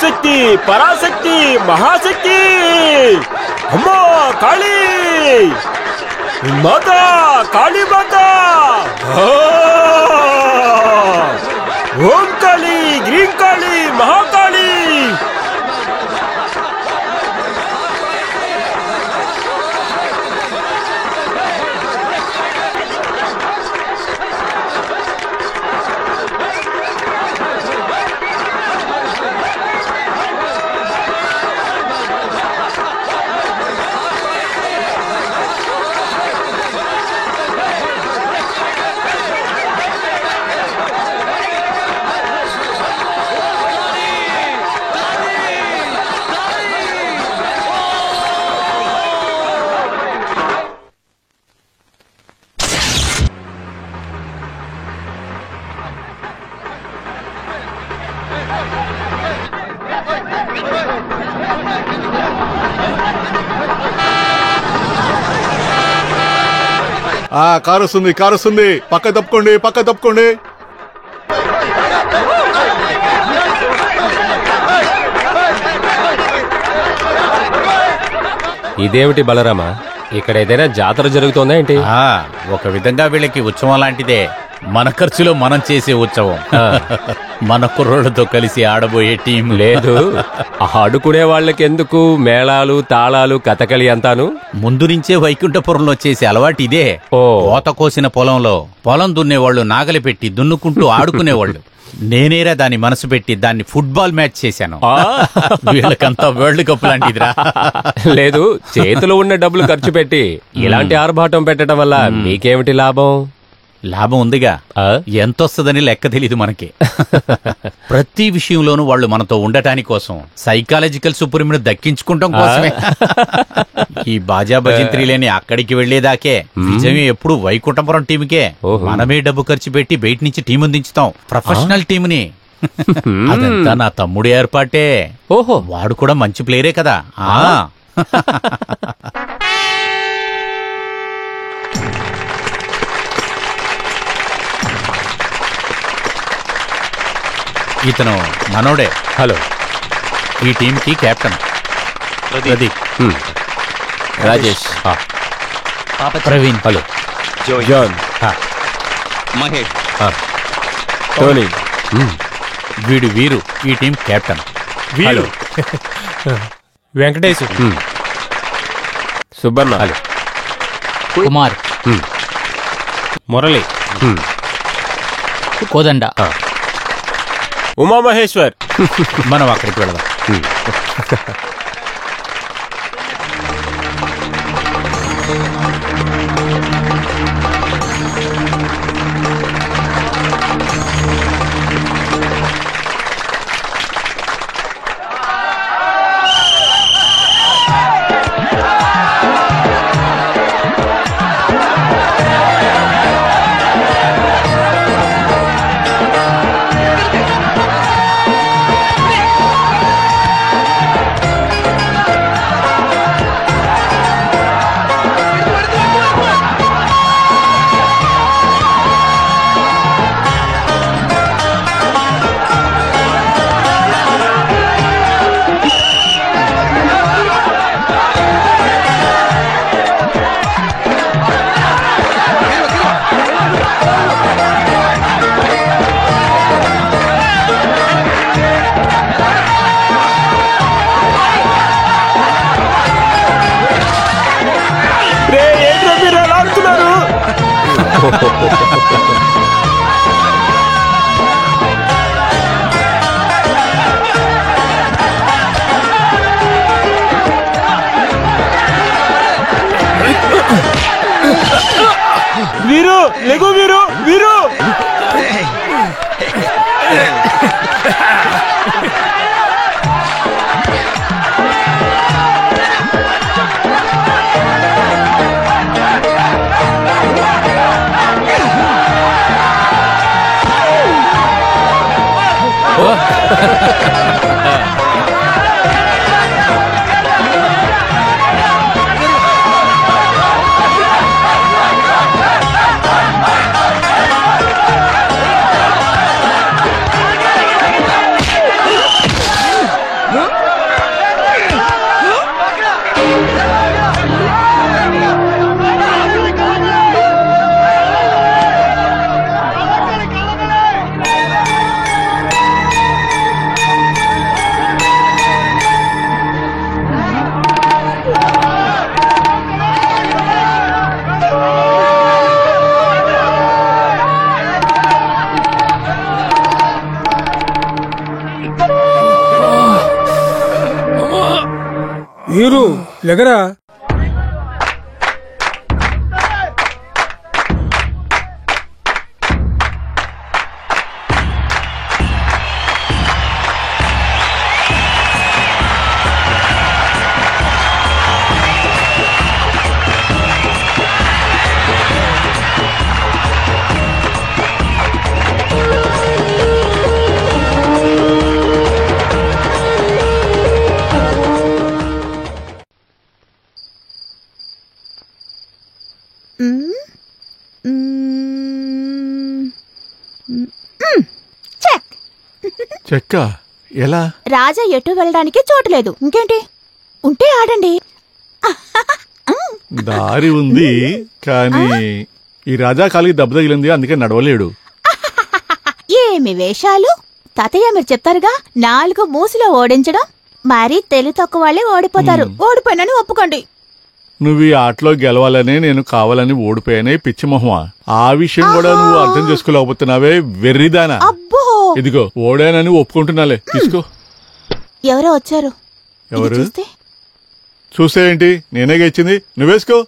శక్తి పరాశక్తి మహాశక్తి అమ్మా కాళీ మాత కాళీ మాత ఓం కాళీ గ్రీన్ కాళీ మహాకాళీ కారు వస్తుంది పక్క తప్పుకోండి ఇదేమిటి బలరామా, ఇక్కడ ఏదైనా జాతర జరుగుతోందా ఏంటి? ఒక విధంగా వీళ్ళకి ఉత్సవం లాంటిదే. మన ఖర్చులో మనం చేసే ఉత్సవం. మన కుర్రోళ్లతో కలిసి ఆడబోయే టీం లేదు. ఆడుకునే వాళ్ళకెందుకు మేళాలు తాళాలు కథకళి అంతాను? ముందు నుంచే వైకుంఠపురంలో చేసే అలవాటు ఇదే. కోత కోసిన పొలంలో పొలం దున్నేవాళ్లు నాగలి పెట్టి దున్నుకుంటూ ఆడుకునేవాళ్లు. నేనేరా దాన్ని మనసు పెట్టి దాన్ని ఫుట్బాల్ మ్యాచ్ చేశాను. వీళ్ళకంతా వరల్డ్ కప్ లాంటిదిరా. లేదు, చేతిలో ఉన్న డబ్బులు ఖర్చు పెట్టి ఇలాంటి ఆర్భాటం పెట్టడం వల్ల మీకేమిటి లాభం? లాభం ఉందిగా, ఎంతొస్తుందని లెక్క తెలీదు మనకి. ప్రతి విషయంలోనూ వాళ్ళు మనతో ఉండటాని కోసం, సైకాలజికల్ సుప్రీంను దక్కించుకుంటాం కోసమే. ఈ బాజా భజంత్రి లేని అక్కడికి వెళ్లేదాకే విజయం ఎప్పుడు వైకుంఠపురం టీంకే. మనమే డబ్బు ఖర్చు పెట్టి బయట నుంచి టీం దించుతాం, ప్రొఫెషనల్ టీంని. అదంతా నా తమ్ముడు ఏర్పాటే. ఓహో, వాడు కూడా మంచి ప్లేయరే కదా. ఇతను మనోడే. హలో. ఈ టీంకి captain Pradeep. Rajesh. Praveen. Hello. John. Mahesh. Tony. వీడు వీరు, ఈ team captain. Hello. Venkatesh. Subbanna. Hello. Kumar. Murali. Kodanda. Umamaheshwar. మనం అక్కడికి వెళదాం. వీరు లెగు, వీరు వీరు. వీరు లెగరా. చెక్క ఎలా? రాజా ఎటు వెళ్ళడానికి చోటు లేదు. ఇంకేంటి, ఉంటే ఆడండి. దారి ఉంది కానీ ఈ రాజా కాలికి దెబ్బ తగిలింది, అందుకే నడవలేడు. ఏమి వేషాలు తాతయ్య, మీరు చెప్తారుగా 4 మూసులో ఓడించడం. మరి తెలివి తక్కువ వాళ్ళే ఓడిపోతారు. ఓడిపోయినని ఒప్పుకోండి. నువ్వు ఈ ఆటలో గెలవాలనే నేను కావాలని ఓడిపోయానే పిచ్చి మొహమా. ఆ విషయం కూడా నువ్వు అర్థం చేసుకోలేకపోతున్నావే వెర్రిదానా. అబ్బో, ఇదిగో ఓడానని ఒప్పుకుంటున్నాలే, తీసుకో. ఎవరో వచ్చారు. ఎవరు? చూస్తే చూసేంటి, నేనే గెచ్చింది, నువ్వేసుకో.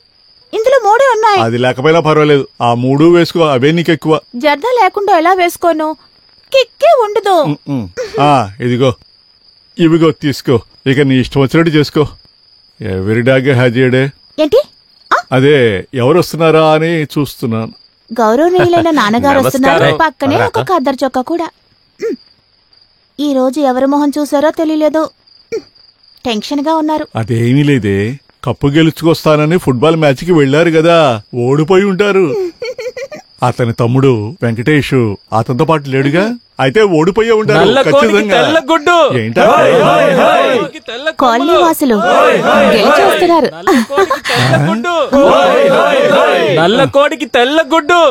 ఇందులో 3 ఉన్నాయి. అది లేకపోయినా పర్వాలేదు, ఆ 3 వేసుకో, అవే నీకెక్కువ. జర్దా లేకుండా ఎలా వేసుకోను, కిక్కే ఉండదు. ఇదిగో ఇవిగో తీసుకో, ఇక నీ ఇష్టం వచ్చినట్టు చేసుకో. ఎవరి డాగ్ హాజీడే. ఏంటి? అదే ఎవరు వస్తున్నారా అని చూస్తున్నాను. గౌరవనీయులైన నాన్నగారు వస్తున్నారు. పక్కనే ఒక ఖద్దరు చొక్కా కూడా. ఈ రోజు ఎవరి మొహం చూసారో తెలియలేదు. టెన్షన్ గా ఉన్నారు. అదేమీ లేదే, కప్పు గెలుచుకొస్తానని ఫుట్బాల్ మ్యాచ్ కి వెళ్లారు కదా, ఓడిపోయి ఉంటారు. అతని తమ్ముడు వెంకటేష్ అతనితో పాటు లేడుగా, అయితే ఓడిపోయే ఉంటారు ఖచ్చితంగా. ఏంటా కాలనీ వాసులు గెలిచి వస్తున్నారు. నల్ల కోడికి తెల్ల గుడ్డు,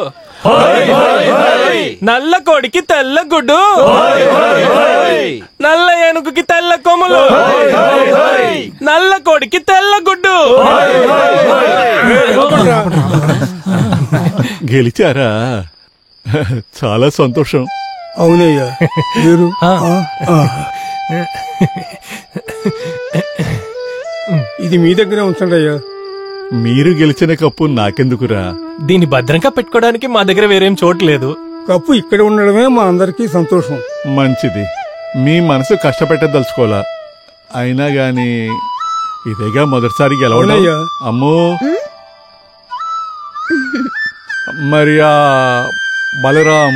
నల్ల కోడికి తెల్ల గుడ్డు, నల్ల ఏనుగుకి తెల్ల కొమ్ములు, నల్ల కోడికి తెల్ల గుడ్డు. గెలిచారా? చాలా సంతోషం. అవునయ్యా. వీరు ఇది మీ దగ్గరే ఉంచండి అయ్యా. మీరు గెలిచిన కప్పు నాకెందుకురా? దీన్ని భద్రంగా పెట్టుకోవడానికి మా దగ్గర వేరేం చోటు లేదు. కప్పు ఇక్కడ ఉండడమే మా అందరికీ సంతోషం. మంచిది, మీ మనసు కష్టపెట్టదలుచుకోవాలా. అయినా గాని ఇదేగా మొదటిసారి గెలవడం. అవునయ్యా. అమ్మో, మరి ఆ బలరాం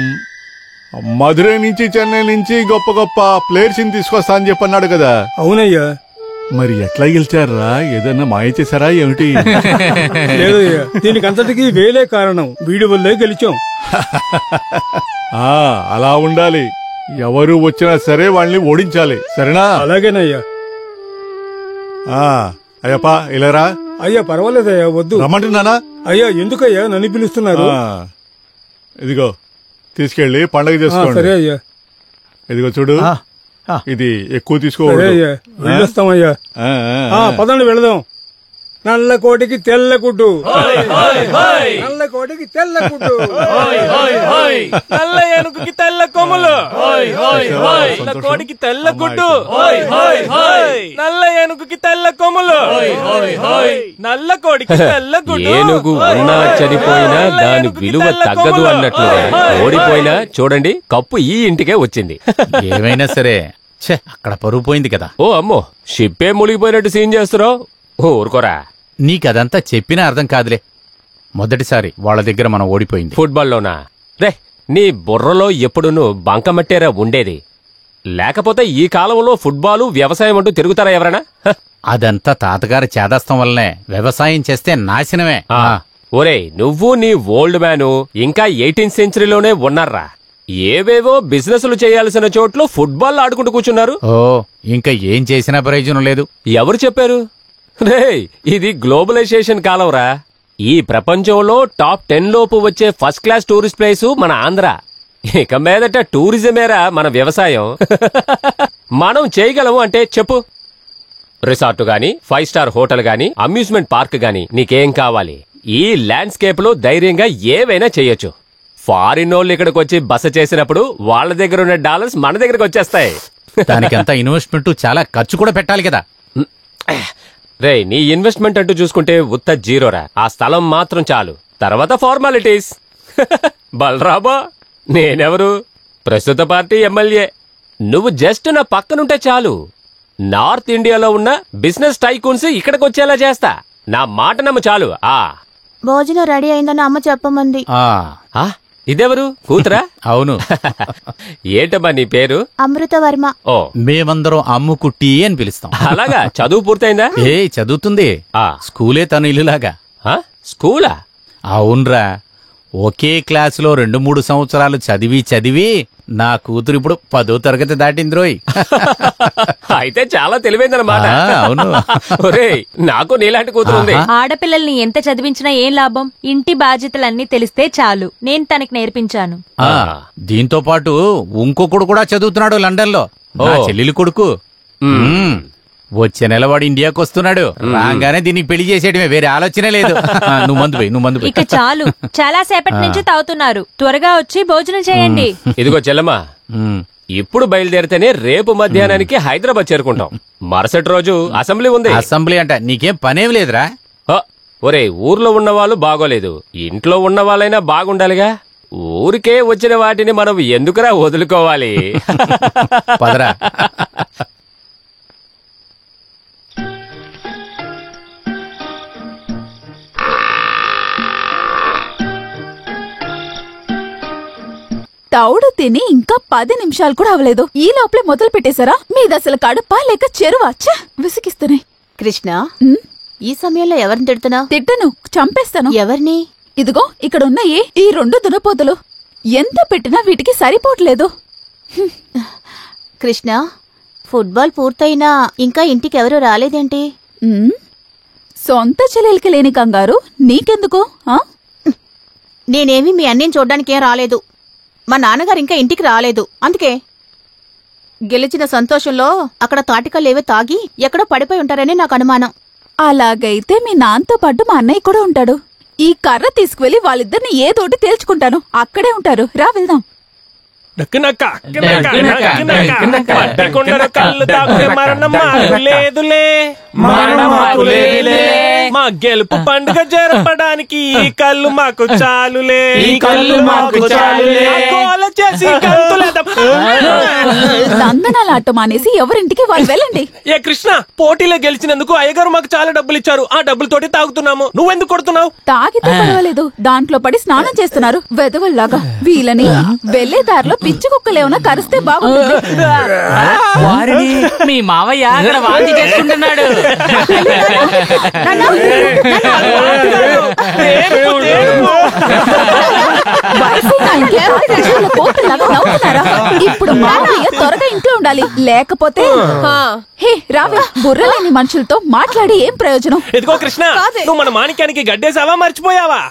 మధురై నుంచి చెన్నై నుంచి గొప్ప గొప్ప ప్లేయర్స్ ని తీసుకొస్తా అని చెప్పన్నాడు కదా. అవునయ్యా. మరి ఎట్లా గెలిచారా? ఏదన్నా మాయ చేశారా ఏమిటి? లేదయ్యా, దీనికి అంతటికీ వేలే కారణం. వీడి వల్లే గెలిచాం. అలా ఉండాలి. ఎవరు వచ్చినా సరే వాళ్ళని ఓడించాలి, సరేనా? అలాగేనయ్యా. అయ్యప్ప ఇలారా. అయ్యా పర్వాలేదయ్యా, వద్దు. రమ్మంటున్నానా? అయ్యా ఎందుకయ్యా నన్ను పిలుస్తున్నారు? ఇదిగో తీసుకెళ్లి పండగ చేసుకోండి. సరే అయ్యా. ఇదిగో చూడు, ఇది ఎక్కువ సరే తీసుకోవాలి. అయ్యా, వెళ్ళొస్తామయ్యా. పదండి వెళదాం. నల్ల కోటికి తెల్ల గుడ్డు, నల్ల కోటికి తెల్ల గుడ్డు, నల్ల ఏనుగుకి తెల్ల కొమ్ములు, నల్ల కోడికి తెల్ల గుడ్డు, నల్ల ఏనుగుకి తెల్ల కొమ్ములు, నల్ల కోడికి తెల్ల గుడ్డు. ఏనుగు ఉన్నా చనిపోయినా దాని విలువ తగ్గదు అన్నట్లుగా ఓడిపోయినా చూడండి, కప్పు ఈ ఇంటికే వచ్చింది. ఏమైనా సరే అక్కడ పరువు పోయింది కదా. ఓ అమ్మో, షిప్పే మునిగిపోయినట్టు సీన్ చేస్తున్నావు. ఊరుకోరా. నీకదంతా చెప్పినా అర్థం కాదులే. మొదటిసారి వాళ్ళ దగ్గర మనం ఓడిపోయింది ఫుట్బాల్లోనా? రే, నీ బుర్రలో ఎప్పుడునూ బంకమట్టేరా ఉండేది. లేకపోతే ఈ కాలంలో ఫుట్బాలు వ్యవసాయం అంటూ తిరుగుతారా ఎవరైనా? అదంతా తాతగారి చేదస్తం వల్లనే. వ్యవసాయం చేస్తే నాశనమే. ఒరే, నువ్వు నీ ఓల్డ్ మ్యాను ఇంకా 18th సెంచరీలోనే ఉన్నారా? ఏవేవో బిజినెస్లు చేయాల్సిన చోట్లు ఫుట్బాల్ ఆడుకుంటూ కూర్చున్నారు. ఓ, ఇంకా ఏం చేసినా ప్రయోజనం లేదు. ఎవరు చెప్పారు? రే, ఇది గ్లోబలైజేషన్ కాలంరా. ఈ ప్రపంచంలో టాప్ 10 లోపు వచ్చే ఫస్ట్ క్లాస్ టూరిస్ట్ ప్లేస్ మన ఆంధ్ర. ఇక మీదట టూరిజమేరా మన వ్యవసాయం. మనం చేయగలము అంటే చెప్పు. రిసార్ట్ గాని, 5 స్టార్ హోటల్ గాని, అమ్యూజ్మెంట్ పార్క్ గాని, నీకేం కావాలి? ఈ ల్యాండ్స్కేప్ లో ధైర్యంగా ఏవైనా చెయ్యొచ్చు. ఫారిన్ వాళ్ళు ఇక్కడికి వచ్చి బస చేసినప్పుడు వాళ్ళ దగ్గర ఉన్న డాలర్స్ మన దగ్గరకు వచ్చేస్తాయి. దానికంతా ఇన్వెస్ట్మెంట్ చాలా ఖర్చు కూడా పెట్టాలి కదా. రేయ్ నీ ఇన్వెస్ట్మెంట్ అంటూ చూసుకుంటే ఉత్త జీరోరా. ఆ స్థలం మాత్రం చాలు, తర్వాత ఫార్మాలిటీస్. బలరాబా నేనెవరు? ప్రస్తుత పార్టీ ఎమ్మెల్యే. నువ్వు జస్ట్ నా పక్కనుంటే చాలు, నార్త్ ఇండియాలో ఉన్న బిజినెస్ టైకూన్స్ ఇక్కడికి వచ్చేలా చేస్తా. నా మాట నమ్ము చాలు. భోజనం రెడీ అయిందని అమ్మ చెప్పమంది. ఇదెవరు? కూతురా? అవును. ఏంటమ్మా నీ పేరు? అమృతవర్మ. ఓ, మేమందరం అమ్ముకుట్టి అని పిలుస్తాం. అలాగా. చదువు పూర్తయిందా? చదువుతుంది. స్కూలే తను ఇల్లులాగా. స్కూలా? అవునరా, ఒకే క్లాసులో 2-3 సంవత్సరాలు చదివి నా కూతురు ఇప్పుడు 10వ తరగతి దాటింది. అయితే చాలా తెలివైందన్నమాట. అవును. ఒరేయ్, నాకు నీలాంటి కూతురు ఉంది. ఆడపిల్లల్ని ఎంత చదివించినా ఏం లాభం? ఇంటి బాధ్యతలన్నీ తెలిస్తే చాలు. నేను తనకి నేర్పించాను. దీంతో పాటు ఇంకొకడు కూడా చదువుతున్నాడు లండన్ లో, చెల్లెలి కొడుకు. వచ్చే నెల వాడు ఇండియాకు వస్తున్నాడు. రాగానే దీనికి పెళ్లి చేసేయడమే, వేరే ఆలోచనే లేదు. నువ్వు మందు పోయి. ఇక చాలు, చాలా సేపటి నుంచి తాగుతున్నారు. త్వరగా వచ్చి భోజనం చేయండి. ఇదిగో చెల్లమ్మా, ఇప్పుడు బయలుదేరితేనే రేపు మధ్యాహ్నానికి హైదరాబాద్ చేరుకుంటాం. మరుసటి రోజు అసెంబ్లీ ఉంది. అసెంబ్లీ అంట, నీకేం పనేం లేదురా? ఒరే, ఊర్లో ఉన్న వాళ్ళు బాగోలేదు, ఇంట్లో ఉన్న వాళ్ళైనా బాగుండాలిగా. ఊరికే వచ్చిన వాటిని మనం ఎందుకురా వదులుకోవాలి? పదరా. తౌడు తిని ఇంకా 10 నిమిషాలు కూడా అవలేదు, ఈ లోపలే మొదలు పెట్టేశారా? మీదసలు కడుపా లేక చెరువా? విసిగిస్తున్నాయి. కృష్ణ, ఈ సమయంలో ఎవరిని తిడుతున్నావు? తిట్టను, చంపేస్తాను. ఎవరిని? ఇదిగో ఇక్కడ ఉన్నాయి ఈ 2 దునపోతులు. ఎంత పెట్టినా వీటికి సరిపోవట్లేదు. కృష్ణ, ఫుట్బాల్ పూర్తయినా ఇంకా ఇంటికి ఎవరూ రాలేదేంటి? సొంత చెల్లెలికి లేని కంగారు నీకెందుకు? నేనేమి మీ అన్నయ్యని చూడ్డానికేం రాలేదు. మా నాన్నగారు ఇంకా ఇంటికి రాలేదు, అందుకే. గెలిచిన సంతోషంలో అక్కడ తాటికల్లేవో తాగి ఎక్కడో పడిపోయి ఉంటారని నాకు అనుమానం. అలాగైతే మీ నాన్నతో పాటు మా అన్నయ్య కూడా ఉంటాడు. ఈ కర్ర తీసుకువెళ్లి వాళ్ళిద్దరిని ఏదోటి తేల్చుకుంటాను. అక్కడే ఉంటారు, రా వెళ్దాం. మా గెలుపు పండుగ జరపడానికి ఈ కళ్ళు మాకు చాలులే. దందనాలాట మానేసి ఎవరింటికి వాళ్ళు వెళ్ళండి. ఏ కృష్ణ, పోటీలో గెలిచినందుకు అయ్యగారు మాకు చాలా డబ్బులు ఇచ్చారు. ఆ డబ్బులతోటి తాగుతున్నాము. నువ్వెందుకు కొడుతున్నావు? తాగితే పర్వాలేదు, దాంట్లో పడి స్నానం చేస్తున్నారు వెదవల్లాగా. వీళ్ళని వెళ్లే దారిలో పిచ్చి కుక్కలేమన్నా కరిస్తే బాగుంటుంది. మీ మావయ్య అక్కడ వాంతి చేసుకుంటున్నాడు. ఇప్పుడు మావయ్య త్వరగా ఇంట్లో ఉండాలి, లేకపోతే హే రావే, బుర్రలేని మనుషులతో మాట్లాడి ఏం ప్రయోజనం? ఎదుగో కృష్ణ, నువ్వు మన మాణిక్యానికి గడ్డేసావా మర్చిపోయావా?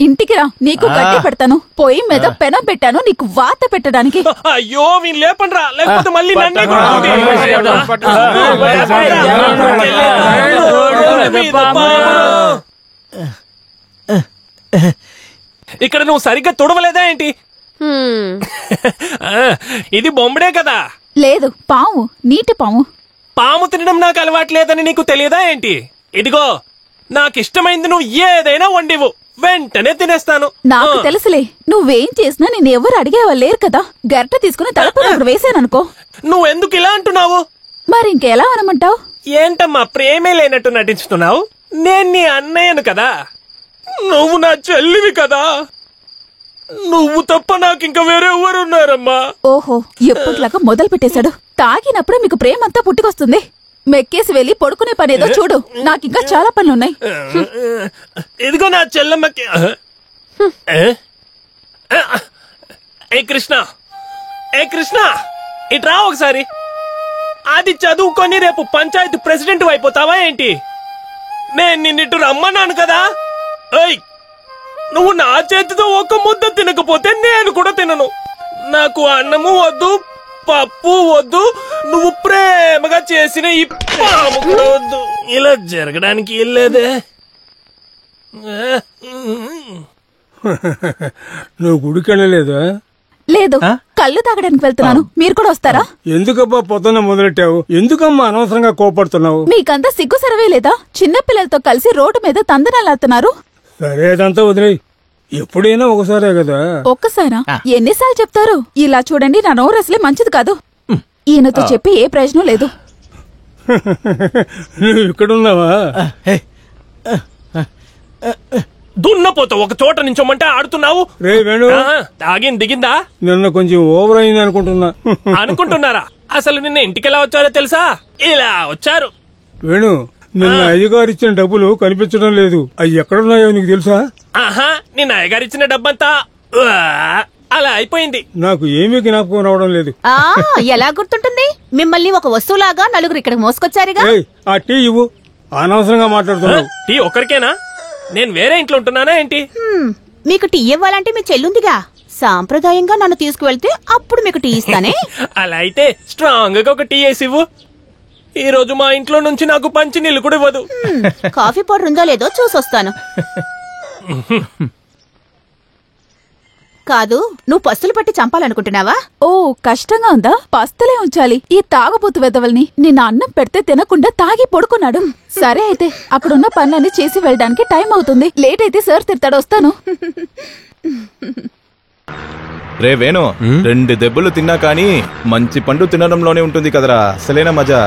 ఇంటికి రా, నీకు గడ్డి పెడతాను. పొయ్యి మీద పెనం పెట్టాను నీకు వాత పెట్టడానికి. అయ్యో వీళ్ళు లేపండి రా, లేకపోతే మళ్ళీ నన్నే ఇక్కడ నువ్వు సరిగ్గా తుడవలేదా ఏంటి? ఇది బొమ్మడే కదా? లేదు, పాము, నీటి పాము. పాము తినడం నాకు అలవాట్లేదని నీకు తెలియదా ఏంటి? ఇదిగో, నాకిష్టమైంది నువ్వు ఏదైనా వండివు, వెంటనే తినేస్తాను. నాకు తెలుసులే, నువ్వేం చేసినా నేను ఎవరు అడిగేవాళ్ళు లేరు కదా. గరిట తీసుకుని తలపప్పుడు వేసాననుకో. నువ్వెందుకు ఇలా అంటున్నావు? మరి ఇంకెలా అనమంటావు? ఏంటమ్మా ప్రేమే లేనట్టు నటించుతున్నావు? నేను నీ అన్నయ్యను కదా, నువ్వు నా చెల్లివి కదా. నువ్వు తప్ప నాకింక వేరే ఎవరున్నారమ్మా? ఓహో, ఎప్పట్లాగా మొదలు పెట్టేశాడు. తాగినప్పుడు మీకు ప్రేమంతా పుట్టుకొస్తుంది. మెక్కేసి వెళ్ళి పడుకునే పనేదో చూడు, నాకింకా చాలా పనులున్నాయి. ఇదిగో నా చెల్లమ్మకి. ఏ కృష్ణ, ఇట్రా ఒకసారి. అది చదువుకొని రేపు పంచాయతీ ప్రెసిడెంట్ అయిపోతావా ఏంటి? నేను నిన్నిట్టు రమ్మన్నాను కదా. నువ్వు నా చేతితో ఒక ముద్ద తినకపోతే నేను కూడా తినను. నాకు అన్నము వద్దు, పప్పు వద్దు, నువ్వు ప్రేమగా చేసిన ఈ పాము కూడా వద్దు. ఇలా జరగడానికి వెళ్ళేదే. నువ్వు గుడికెళ్ళలేదా? లేదు, కళ్ళు తాగడానికి వెళ్తున్నాను. మీరు కూడా వస్తారా? ఎందుకబ్బా పొద్దున్న మొదలెట్టావు? ఎందుకమ్మా అనవసరంగా కోపడుతున్నావు? మీకంతా సిగ్గు సరవే లేదా? చిన్న పిల్లలతో కలిసి రోడ్డు మీద తందనాలాడుతున్నారు. సరే అదంతా వదిలేయ్. ఎప్పుడైనా ఒకసారే కదా. ఒక్కసారా? ఎన్నిసార్లు చెప్తారు? ఇలా చూడండి, నా నోరు అసలే మంచిది కాదు. ఈయనతో చెప్పి ఏ ప్రయోజనం లేదు. నువ్వు ఇక్కడున్నావా? దున్నపోతా ఒక చోట నుంచోమంటే ఆడుతున్నావు. రే వేణు, తాగింది దిగిందా? నిన్న కొంచెం ఓవర్ అయింది అనుకుంటున్నా. అనుకుంటున్నారా? అసలు నిన్న ఇంటికెలా వచ్చారో తెలుసా? ఇలా వచ్చారు. వేణు, నిన్న అయ్యగారు ఇచ్చిన డబ్బులు కనిపించడం లేదు. అవి ఎక్కడున్నాయో నీకు తెలుసా? ఆహా, నిన్న అయ్యగారు ఇచ్చిన డబ్బంతా అలా అయిపోయింది. నాకు ఏమీ జ్ఞాపకం రావడం లేదు. ఎలా గుర్తుంటుంది? మిమ్మల్ని ఒక వస్తువులాగా నలుగురు ఇక్కడికి మోసుకొచ్చారుగా. ఆ టీ ఇవ్వు. అనవసరంగా మాట్లాడుతున్నావు. టీ ఒక్కరికేనా? నేను వేరే ఇంట్లో ఉంటున్నానా ఏంటి? మీకు టీ ఇవ్వాలంటే మీ చెల్లుందిగా. సాంప్రదాయంగా నన్ను తీసుకువెళ్తే అప్పుడు మీకు టీ ఇస్తానే. అలా అయితే స్ట్రాంగ్ గా ఒక టీ వేసి ఇవ్వు. ఈ రోజు మా ఇంట్లో నుంచి నాకు పంచి నీళ్ళు కూడా ఇవ్వదు. కాఫీ పౌడర్ ఉందో లేదో చూసొస్తాను. కాదు, నువ్వు పస్తులు పట్టి చంపాలనుకుంటున్నావా? ఓ, కష్టంగా ఉందా? పస్తులే ఉంచాలి ఈ తాగబోతు వెదవల్ని. నిన్న అన్నం పెడితే తినకుండా తాగి పడుకున్నాడు. సరే అయితే అక్కడున్న పనులన్నీ చేసి వెళ్ళడానికి టైం అవుతుంది. లేట్ అయితే సార్ తిడతాడు. వస్తాను. రే వేణు, 2 దెబ్బలు తిన్నా కానీ మంచి పండు తినడంలోనే ఉంటుంది కదరా అసలైన మజా.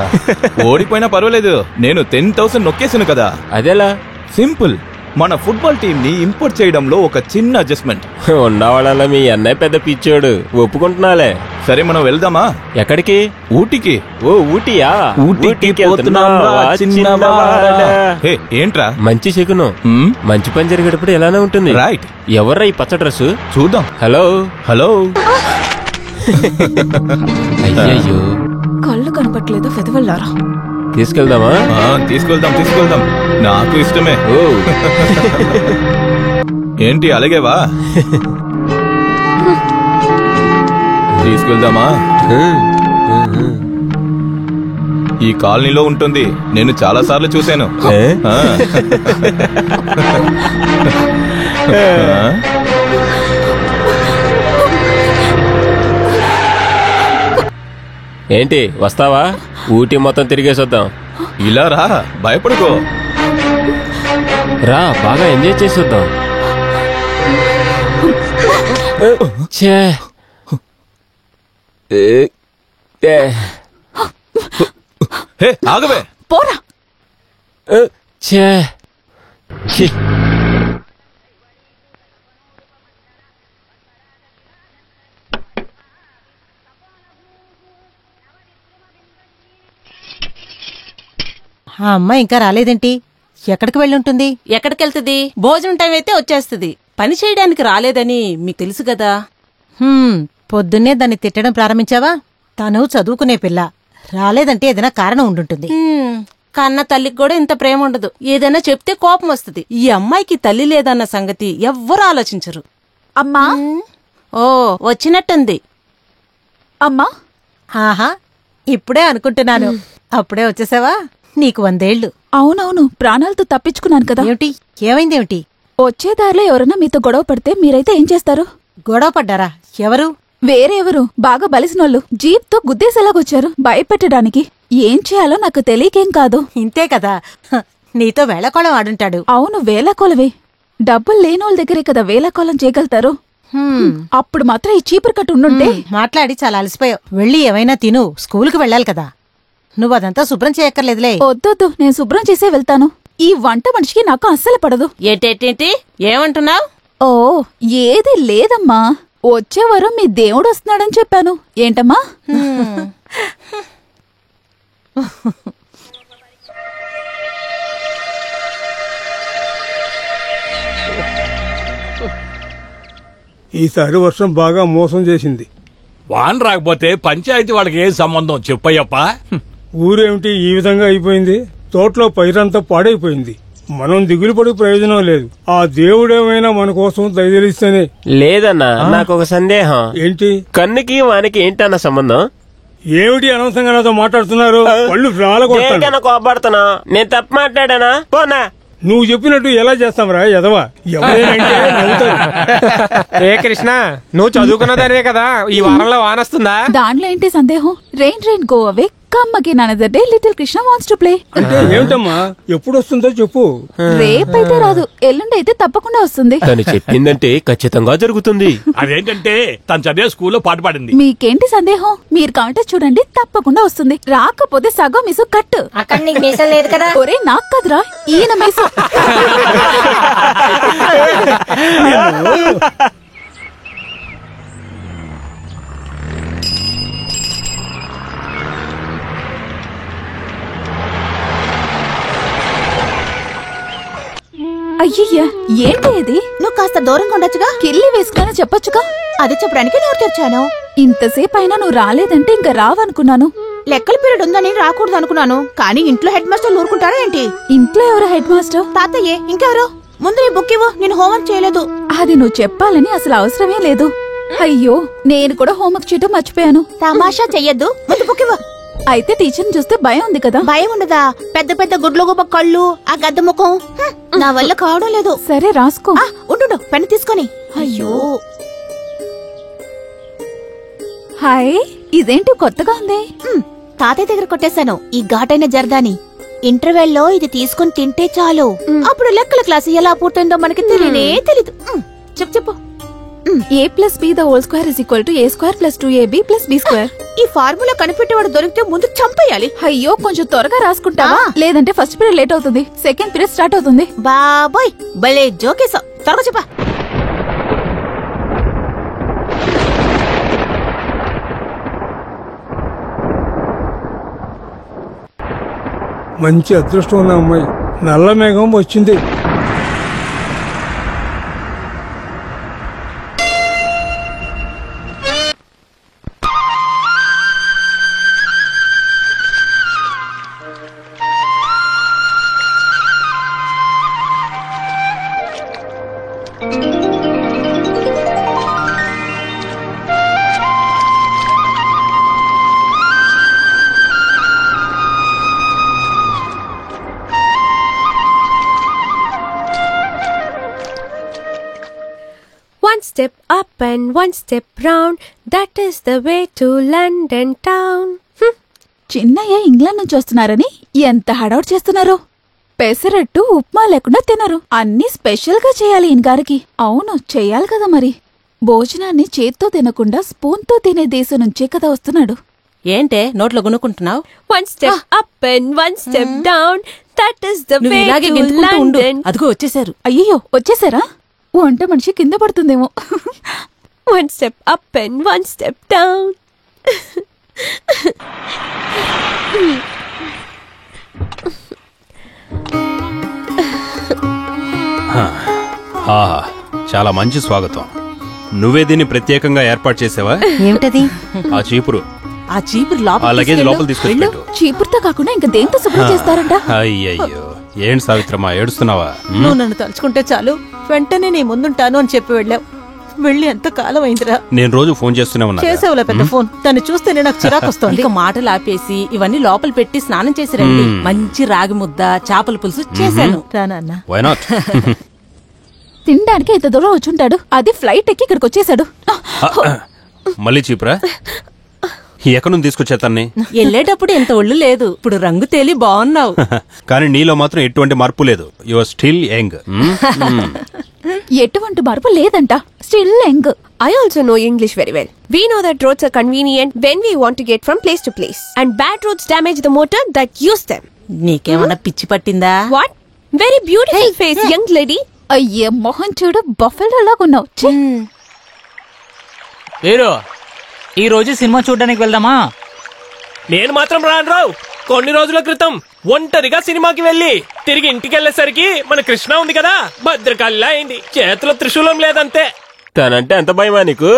ఓడిపోయినా పర్వాలేదు, నేను 10,000 నొక్కేసాను కదా. అదేలా? సింపుల్. మన ఫుట్బాల్ టీం ని ఇంపోర్ట్ చేయడంలో ఒక చిన్న అడ్జస్ట్మెంట్. ఉన్నవాళ్ళ మీ అన్నయ్య పెద్ద పిచ్చోడు, ఒప్పుకుంటున్నాలే. సరే మనం వెళ్దామా? ఎక్కడికి? ఊటీకి. ఓ ఊటీయా? ఊటీకి ఏంట్రా? మంచి శకునం. మంచి పని జరిగేటప్పుడు ఎలానే ఉంటుంది. రైట్. ఎవర్రా ఈ పచ్చ డ్రెస్? చూద్దాం. Hello hello. అయ్యయ్యో, కళ్ళు కనపట్లేదు వెదవల్లారా. తీసుకెళ్దామా? తీసుకెళ్దాం. నాకు ఇష్టమే. ఓ ఏంటి అలాగేవా? తీసుకెళ్దామా? ఈ కాలనీలో ఉంటుంది, నేను చాలా సార్లు చూశాను. ఏంటి వస్తావా? ఊటీ మొత్తం తిరిగేసొద్దాం. ఇలా రా, భయపడుకో. రా, బాగా ఎంజాయ్ చేసొద్దాం. ఆగవే. పోరా. ఆ అమ్మాయి ఇంకా రాలేదేంటి? ఎక్కడికి వెళ్ళుంటుంది? ఎక్కడికెళ్తుంది? భోజనం టైం అయితే వచ్చేస్తుంది. పని చేయడానికి రాలేదని మీకు తెలుసు కదా. పొద్దున్నే దాన్ని తిట్టడం ప్రారంభించావా? తను చదువుకునే పిల్ల, రాలేదంటే ఏదైనా కారణం ఉండుంటుంది. కన్న తల్లికి కూడా ఇంత ప్రేమ ఉండదు. ఏదైనా చెప్తే కోపం వస్తుంది. ఈ అమ్మాయికి తల్లి లేదన్న సంగతి ఎవ్వరూ ఆలోచించరు. అమ్మా. ఓ, వచ్చినట్టుంది. అమ్మా. ఆహా, ఇప్పుడే అనుకుంటున్నాను. అప్పుడే వచ్చేసావా? నీకు 100 ఏళ్లు. అవునవును, ప్రాణాలతో తప్పించుకున్నాను కదా. ఏమిటి? ఏమైందేమిటి? వచ్చే దారిలో ఎవరన్నా మీతో గొడవ పడితే మీరైతే ఏం చేస్తారు? గొడవ పడ్డారా? ఎవరు? వేరే ఎవరు, బాగా బలిసినోళ్ళు. జీప్ తో గుద్దేసేలాగొచ్చారు భయపెట్టడానికి. ఏం చేయాలో నాకు తెలియకేం కాదు. ఇంతే కదా, నీతో వేళకోళం ఆడుంటాడు. అవును, వేళకోళవే. డబ్బులు లేనోళ్ళ దగ్గరే కదా వేళకోళం చేయగలుగుతారు. అప్పుడు మాత్రం ఈ చీపురు కట్టు ఉండుంటే. మాట్లాడి చాలా అలసిపోయావు. వెళ్ళి ఏమైనా తిను, స్కూలుకు వెళ్ళాలి కదా. నువ్వు అదంతా శుభ్రం చేయక్కర్లేదులే. వద్దొద్దు, నేను శుభ్రం చేసే వెళ్తాను. ఈ వంట మనిషికి నాకు అస్సలు పడదు. ఏంటేంటి ఏమంటున్నావు? ఓ, ఏది లేదమ్మా. వచ్చేవారం మీ దేవుడు వస్తున్నాడని చెప్పాను. ఏంటమ్మా? ఈసారి వర్షం బాగా మోసం చేసింది. వాన రాకపోతే పంచాయతీ వాళ్ళకి ఏం సంబంధం చెప్పయ్యప్ప? ఊరేమిటి ఈ విధంగా అయిపోయింది? తోటలో పైరంతా పాడైపోయింది. మనం దిగులు పడి ప్రయోజనం లేదు. ఆ దేవుడేమైనా మన కోసం దయదలిస్తేనే. లేదన్నా, నాకు ఒక సందేహం. ఏంటి? కన్నుకి వానికి ఏంటన్న సంబంధం? ఏమిటి అనవసరంగా నాతో మాట్లాడుతున్నారు? వాళ్ళు రాలగొడతాను. కోపడుతున్నా? నేను తప్పు మాట్లాడానా? పోనా నువ్వు చెప్పినట్టు ఎలా చేస్తాంరా ఎదవా? ఎవరేనంటే నవ్వుతారు. ఏ కృష్ణ, నువ్వు చదువుకున్నదానివే కదా, ఈ వారంలో వానొస్తుందా? దాంట్లో ఏంటి సందేహం? Rain go away, come again another day, little Krishna wants to play. అంటే ఏమిటమ్మా, ఎప్పుడు వస్తుందో చెప్పు. రేపైతే రాదు, ఎల్లుండి అయితే తప్పకుండా వస్తుంది. తను చెప్పిందంటే ఖచ్చితంగా జరుగుతుంది. అదేంటంటే తను చదివే స్కూల్లో పాట పాడింది. మీకేంటి సందేహం? మీరు కౌంటర్ చూడండి, తప్పకుండా వస్తుంది. రాకపోతే సగం మీసు కట్టు. అక్కడ నీకు మీసం లేదు కదా? ఒరే నాకు కదరా, ఈయన మీసు. అయ్యయ్యా, ఏంటి ఇది? నువ్వు కాస్త దూరంగా ఉండొచ్చుగా. కిల్లి వేసుకుని చెప్పొచ్చుగా. అది చెప్పడానికి నోరు తెరిచాను. ఇంతసేపు అయినా నువ్వు రాలేదంటే ఇంకా రావనుకున్నాను. లెక్కల పీరియడ్ ఉందని రాకూడదు అనుకున్నాను, కానీ ఇంట్లో హెడ్ మాస్టర్ ఊరుకుంటారా ఏంటి? ఇంట్లో ఎవరు హెడ్ మాస్టర్? తాతయ్యే. ఇంకెవరు? ముందు నీ బుక్ ఇవ్వు, నేను హోంవర్క్ చేయలేదు. అది నువ్వు చెప్పాలని అసలు అవసరమే లేదు. అయ్యో, నేను కూడా హోంవర్క్ చేయటం మర్చిపోయాను. తమాషా చెయ్యొద్దు, ముందు బుక్ ఇవ్వు. అయితే టీచర్ని చూస్తే భయం ఉంది కదా? భయం ఉండదా? పెద్ద పెద్ద గుడ్లు గుబ్బ కళ్ళు, ఆ గద్ద ముఖం, నా వల్ల కావడం లేదు. సరే రాసుకో. ఉండు, పెన్ను తీసుకొని. అయ్యో, హాయ్, ఇదేంటి కొత్తగా ఉంది? తాతయ్య దగ్గర కొట్టేశాను ఈ ఘాటైన జర్దాని. ఇంటర్వెల్లో ఇది తీసుకుని తింటే చాలు, అప్పుడు లెక్కల క్లాసు ఎలా పూర్తయిందో మనకి తెలీదు. చెప్పు. a+b²=a²+2ab+b². ఈ ఫార్ములా కనిపెట్టేవాడు దొరికితే ముందు చంపేయాలి. అయ్యో, కొంచెం త్వరగా రాసుకుంటావా? లేదంటే ఫస్ట్ పీరియడ్ లేట్ అవుతుంది, సెకండ్ పీరియడ్ స్టార్ట్ అవుతుంది. బాబోయ్, భలే జోకేసా. త్వరగా చెప్పా. మంచి అదృష్టం ఉన్న అమ్మాయి. నల్ల మేఘం వచ్చింది. One step up and one step round, that is the way to London town. Chinnayya England నుంచి వస్తున్నారని ఎంత హడావుడు చేస్తున్నారు. పెసరట్టు ఉప్మా లేకుండా తినరు, అన్ని స్పెషల్ గా చేయాలి ఈయన గారికి. అవును, చెయ్యాలి కదా మరి. భోజనాన్ని చేత్తో తినకుండా స్పూన్ తో తినే దేశం నుంచే కదా వస్తున్నాడు. ఏంటే నోట్లో గునుకుంటున్నావు? One step up and one step down, that is the way to London. అదిగో వచ్చేసారు. అయ్యో, వచ్చేసారా? వంట మనిషి కింద పడుతుందేమో. One step up and one step down. చాలా మంచి స్వాగతం. నువ్వే దీన్ని ప్రత్యేకంగా ఏర్పాటు చేసావా? ఏమిటది? ఆ చీపురు లగేజ్ లోపల తీసుకొచ్చి చీపురుతో కాకుండా ఇంకా దేంతో శుభ్రం చేస్తారంట? అయ్యయ్యో, ఏంటి సావిత్రమ్మా ఏడుస్తున్నావా? నువ్వు నన్ను తలుచుకుంటే చాలు, వెంటనే నీ ముందుంటాను అని చెప్పి వెళ్ళావు. వెళ్ళి ఎంత కాలం అయిందిరా. నేను రోజు ఫోన్ చేస్తూనే ఉన్నా. చేసావులే పెద్ద ఫోన్. దాన్ని చూస్తేనే నాకు చిరాకు వస్తుంది. ఇక మాటలు ఆపేసి ఇవన్నీ లోపల పెట్టి స్నానం చేసి రండి. మంచి రాగి ముద్ద, చేపల పులుసు చేశాను. రానన్నా, వై నాట్? తినడానికి ఇంత దూరం వచ్చుంటాడు, అది ఫ్లైట్ ఎక్కి ఇక్కడికి వచ్చేసాడు. మళ్ళీ చీపురా? ఎక్కడి నుంచి తీసుకొచ్చేతాన్ని? వెళ్ళేటప్పుడు ఎంత ఒళ్ళు లేదు, ఇప్పుడు రంగు తేలి బాగున్నావు. కానీ నీలో మాత్రం ఎటువంటి మార్పు లేదు. You are still young. ఎటువంటి మార్పు లేదంట, still young. I also know English very well. We know that roads are convenient when we want to get from place to place, and bad roads damage the motor that use them. నీకేమన్నా పిచ్చి పట్టిందా? What? Very beautiful face, young lady. అయ్యే, మొహం చూడు, buffalo లాగున్నావు. వీరు, ఈ రోజు cinema చూడడానికి వెళ్దామా? నేను మాత్రం రాను రావు. కొన్ని రోజుల క్రితం ఒంటరిగా సినిమాకి వెళ్ళి తిరిగి ఇంటికి వెళ్ళేసరికి మన కృష్ణ ఉంది కదా, భద్రకాళిలా అయింది. చేతిలో త్రిశూలం లేదంతే. తనంటే ఎంత భయమా నీకు?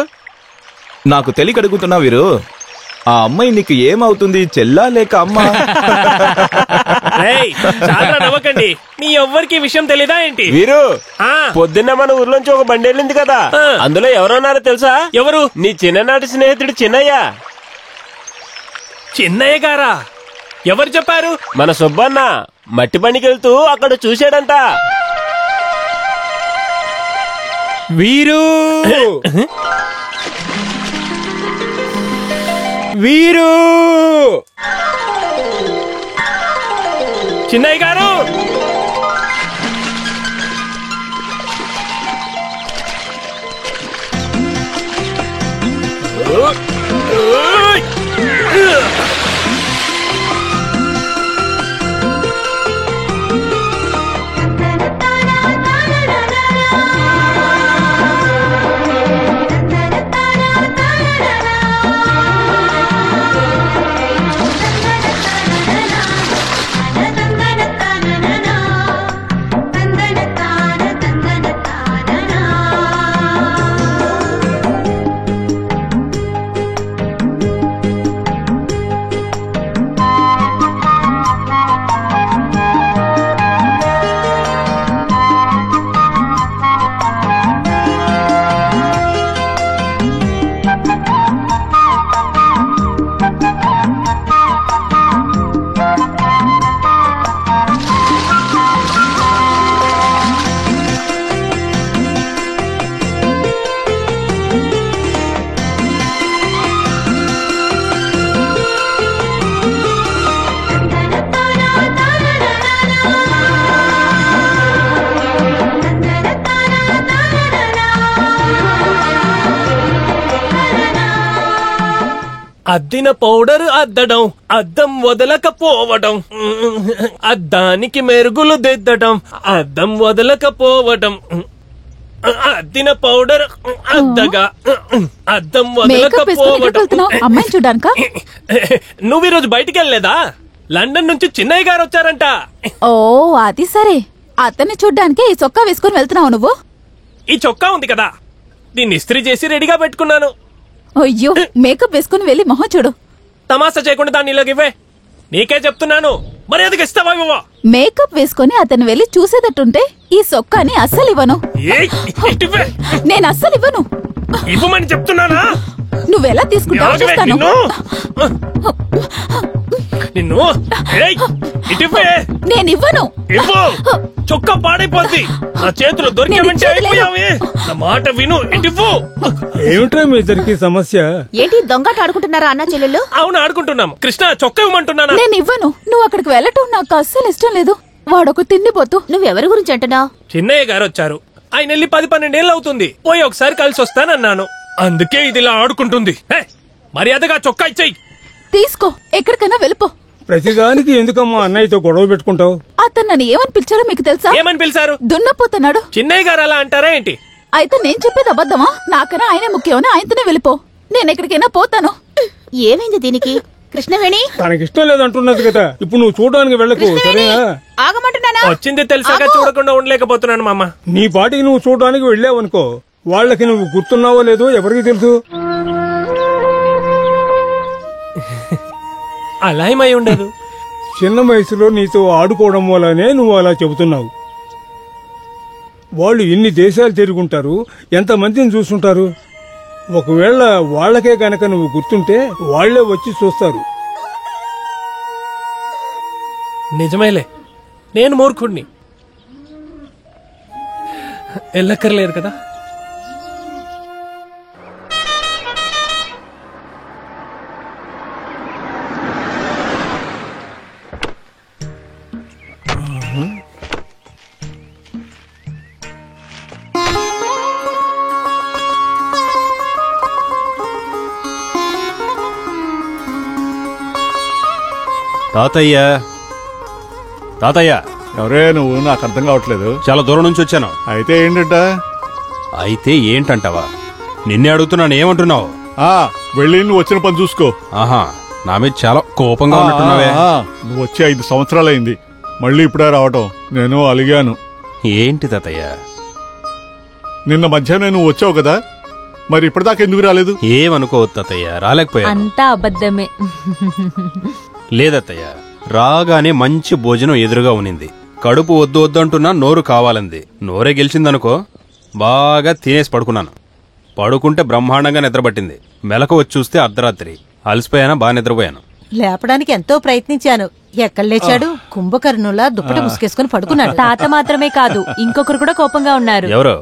నాకు తెలియక అడుగుతున్నా వీరు, ఆ అమ్మాయి నీకు ఏమవుతుంది, చెల్లా లేక అమ్మా? చాలా నవ్వకండి. మీ ఎవ్వరికి విషయం తెలీదా ఏంటి? వీరు, పొద్దున్న మన ఊర్లోంచి ఒక బండి వెళ్ళింది కదా, అందులో ఎవరున్నారో తెలుసా? ఎవరు? నీ చిన్ననాటి స్నేహితుడు చిన్నయ్య. చిన్నయ్య గారా? ఎవరు చెప్పారు? మన సుబ్బన్న మట్టి పనికి వెళ్తూ అక్కడ చూశాడంట. వీరు వీరు చిన్నయ్య గారు, అద్దిన పౌడర్ అద్దడం, అద్దం వదలకపోవడం, అద్దానికి మెరుగులు దిద్దడం, అద్దం వదలకపోవడం, అద్దిన పౌడర్ అద్దగా, అద్దం వదలకపోవడం. అమ్మాయి చూడ్డానికా? నువ్వు ఈరోజు బయటికి వెళ్ళలేదా? లండన్ నుంచి చిన్నయ్య గారు వచ్చారంట. ఓ అది సరే, అతన్ని చూడ్డానికి ఈ చొక్కా వేసుకుని వెళ్తున్నావు నువ్వు? ఈ చొక్కా ఉంది కదా, దీన్ని ఇస్త్రీ చేసి రెడీగా పెట్టుకున్నాను. అయ్యో, మేకప్ వేసుకుని వెళ్ళి మొహం చూడు. తమాషా చేయకుండా దాన్ని ఇలాగివ్వే. నీకే చెప్తున్నాను, మరి ఎందుకు ఇస్తావా? ఇవ్వవా? మేకప్ వేసుకుని అతను వెళ్ళి చూసేటట్టుంటే ఈ సొక్కాని అస్సలు ఇవ్వను. నేను అస్సలు ఇవ్వను. ఇవ్వమని చెప్తున్నానా? నువ్వెలా తీసుకుంటావో చూస్తాను. నిన్ను నేను ఇవ్వను. చొక్కా పాడైపోద్ది. నా చేతులు దొరికామంటే అయిపోయావి. నా మాట విను. ఏమిట్రా మీ ఇద్దరికి సమస్య? ఏంటి దొంగట ఆడుకుంటున్నారా అన్న చెల్లెళ్ళు? అవును, ఆడుకుంటున్నాం. కృష్ణ, చొక్కా ఇవ్వమంటున్నానా? నేను ఇవ్వను. నువ్వు అక్కడికి వెళ్ళటం నాకు అస్సలు ఇష్టం లేదు. వాడొక తిండిపోతూ. నువ్వెవరి గురించి అంటున్నావు? చిన్నయ్య గారు వచ్చారు. ఆయన వెళ్ళి 10-12 ఏళ్ళు అవుతుంది. పోయి ఒకసారి కలిసి వస్తానన్నాను. అందుకే ఇది ఇలా ఆడుకుంటుంది. మర్యాదగా చొక్కా ఇచ్చేయి. తీసుకో, ఎక్కడికైనా వెళ్ళిపో. ప్రతిదానికి ఎందుకమ్మా అన్నయ్యతో గొడవ పెట్టుకుంటావు? అతను నన్ను ఏమని పిలిచారో మీకు తెలుసా? ఏమని పిలిచారు? దున్నపోతున్నాడు. చిన్నయ్య గారు అలా అంటారా ఏంటి? అయితే నేను చెప్పేది అబద్ధమా? నాకన్నా ఆయనే ముఖ్యమని ఆయనతోనే వెళ్ళిపో. నేను ఎక్కడికైనా పోతాను. ఏమైంది దీనికి? కృష్ణవేణి తనకిష్టం లేదంటున్నది కదా, ఇప్పుడు నువ్వు చూడడానికి వెళ్ళకు, సరేనా? ఆగమంటున్నానా? వచ్చింది తెలిసాక చూడకుండా ఉండలేకపోతున్నాను మామ. నీ పాటికి నువ్వు చూడడానికి వెళ్ళావనుకో, వాళ్ళకి నువ్వు గుర్తున్నావో లేదో ఎవరికి తెలుసు. అలా ఏమై ఉండదు. చిన్న వయసులో నీతో ఆడుకోవడం వల్లనే నువ్వు అలా చెబుతున్నావు. వాళ్ళు ఎన్ని దేశాలు తిరుగుంటారు, ఎంతమందిని చూస్తుంటారు. ఒకవేళ వాళ్లకే గనక నువ్వు గుర్తుంటే వాళ్లే వచ్చి చూస్తారు. నిజమేలే, నేను మూర్ఖుణ్ణి. వెళ్ళక్కర్లేదు కదా. తాతయ్య, తాతయ్య. ఎవరే నువ్వు? నాకు అర్థం కావట్లేదు. చాలా దూరం నుంచి వచ్చాను. అయితే ఏంటంట? అయితే ఏంటంటావా? నిన్నే అడుగుతున్నాను, ఏమంటున్నావు? వెళ్ళి నువ్వు వచ్చిన పని చూసుకో. ఆహా, నా మీద చాలా కోపంగా ఉన్నట్టున్నావే. నువ్వు వచ్చి 5 సంవత్సరాలైంది, మళ్ళీ ఇప్పుడే రావటం. నేను అలిగాను. ఏంటి తాతయ్య? నిన్న మధ్యాహ్నం నువ్వు వచ్చావు కదా, మరి ఇప్పటిదాకా ఎందుకు రాలేదు? ఏమనుకోవద్దు తాతయ్య, రాలేకపోయా. అంతా అబద్ధమే. లేదత్తయ్య, రాగానే మంచి భోజనం ఎదురుగా ఉనింది. కడుపు వద్దు వద్దు అంటున్నా, నోరు కావాలంది. నోరే గెలిచిందనుకో, బాగా తినేసి పడుకున్నాను. పడుకుంటే బ్రహ్మాండంగా నిద్రపట్టింది. మెలకు వచ్చి చూస్తే అర్ధరాత్రి. అలసిపోయానా, బాగా నిద్రపోయాను. లేపడానికి ఎంతో ప్రయత్నించాను, ఎక్కడ లేచాడు? కుంభకర్ణులా దుప్పట ముసుకేసుకుని పడుకున్నాడు. తాత మాత్రమే కాదు, ఇంకొకరు కూడా కోపంగా ఉన్నారు. ఎవరు?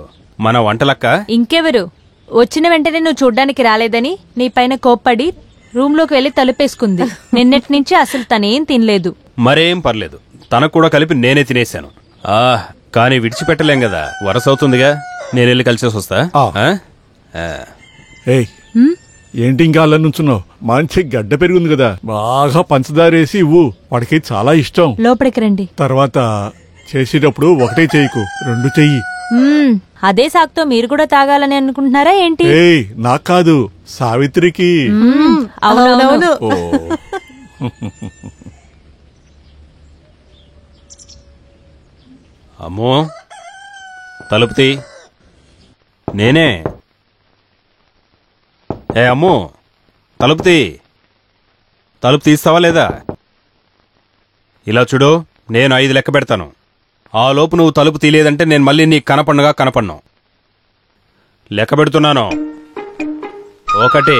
మన వంటలక్క? ఇంకెవరు? వచ్చిన వెంటనే నువ్వు చూడ్డానికి రాలేదని నీ పైన కోప్పడి రూమ్ లోకి వెళ్లి తలుపేసుకుంది. నిన్నటి నుంచి అసలు తనేం తినలేదు. మరేం పర్లేదు, తనకు కూడా కలిపి నేనే తినేశాను. కానీ విడిచిపెట్టలేం కదా, వరసవుతుందిగా. నేను వెళ్ళి కలిసేసి వస్తా. ఏయ్, ఏంటి ఇంకా అలా నుంచున్నావు? మంచి గడ్డ పెరుగుంది కదా, బాగా పంచదారేసి ఇవ్వు, వాడికి చాలా ఇష్టం. లోపలికి రండి. తర్వాత చేసేటప్పుడు ఒకటే చెయ్యకు, 2 చెయ్యి. అదే సాకుతో మీరు కూడా తాగాలని అనుకుంటున్నారా ఏంటి? ఏయ్, నాకు కాదు, సావిత్రికి. అవునవును. ఓ. అమ్మో, తలుపు తీ. నేనే. ఏ అమ్మో, తలుపు తీ. తలుపు తీస్తావా లేదా? ఇలా చూడు, నేను 5 లెక్క పెడతాను. ఆ లోపు నువ్వు తలుపు తీయలేదంటే నేను మళ్ళీ నీకు కనపడను. లెక్క పెడుతున్నాను. 1,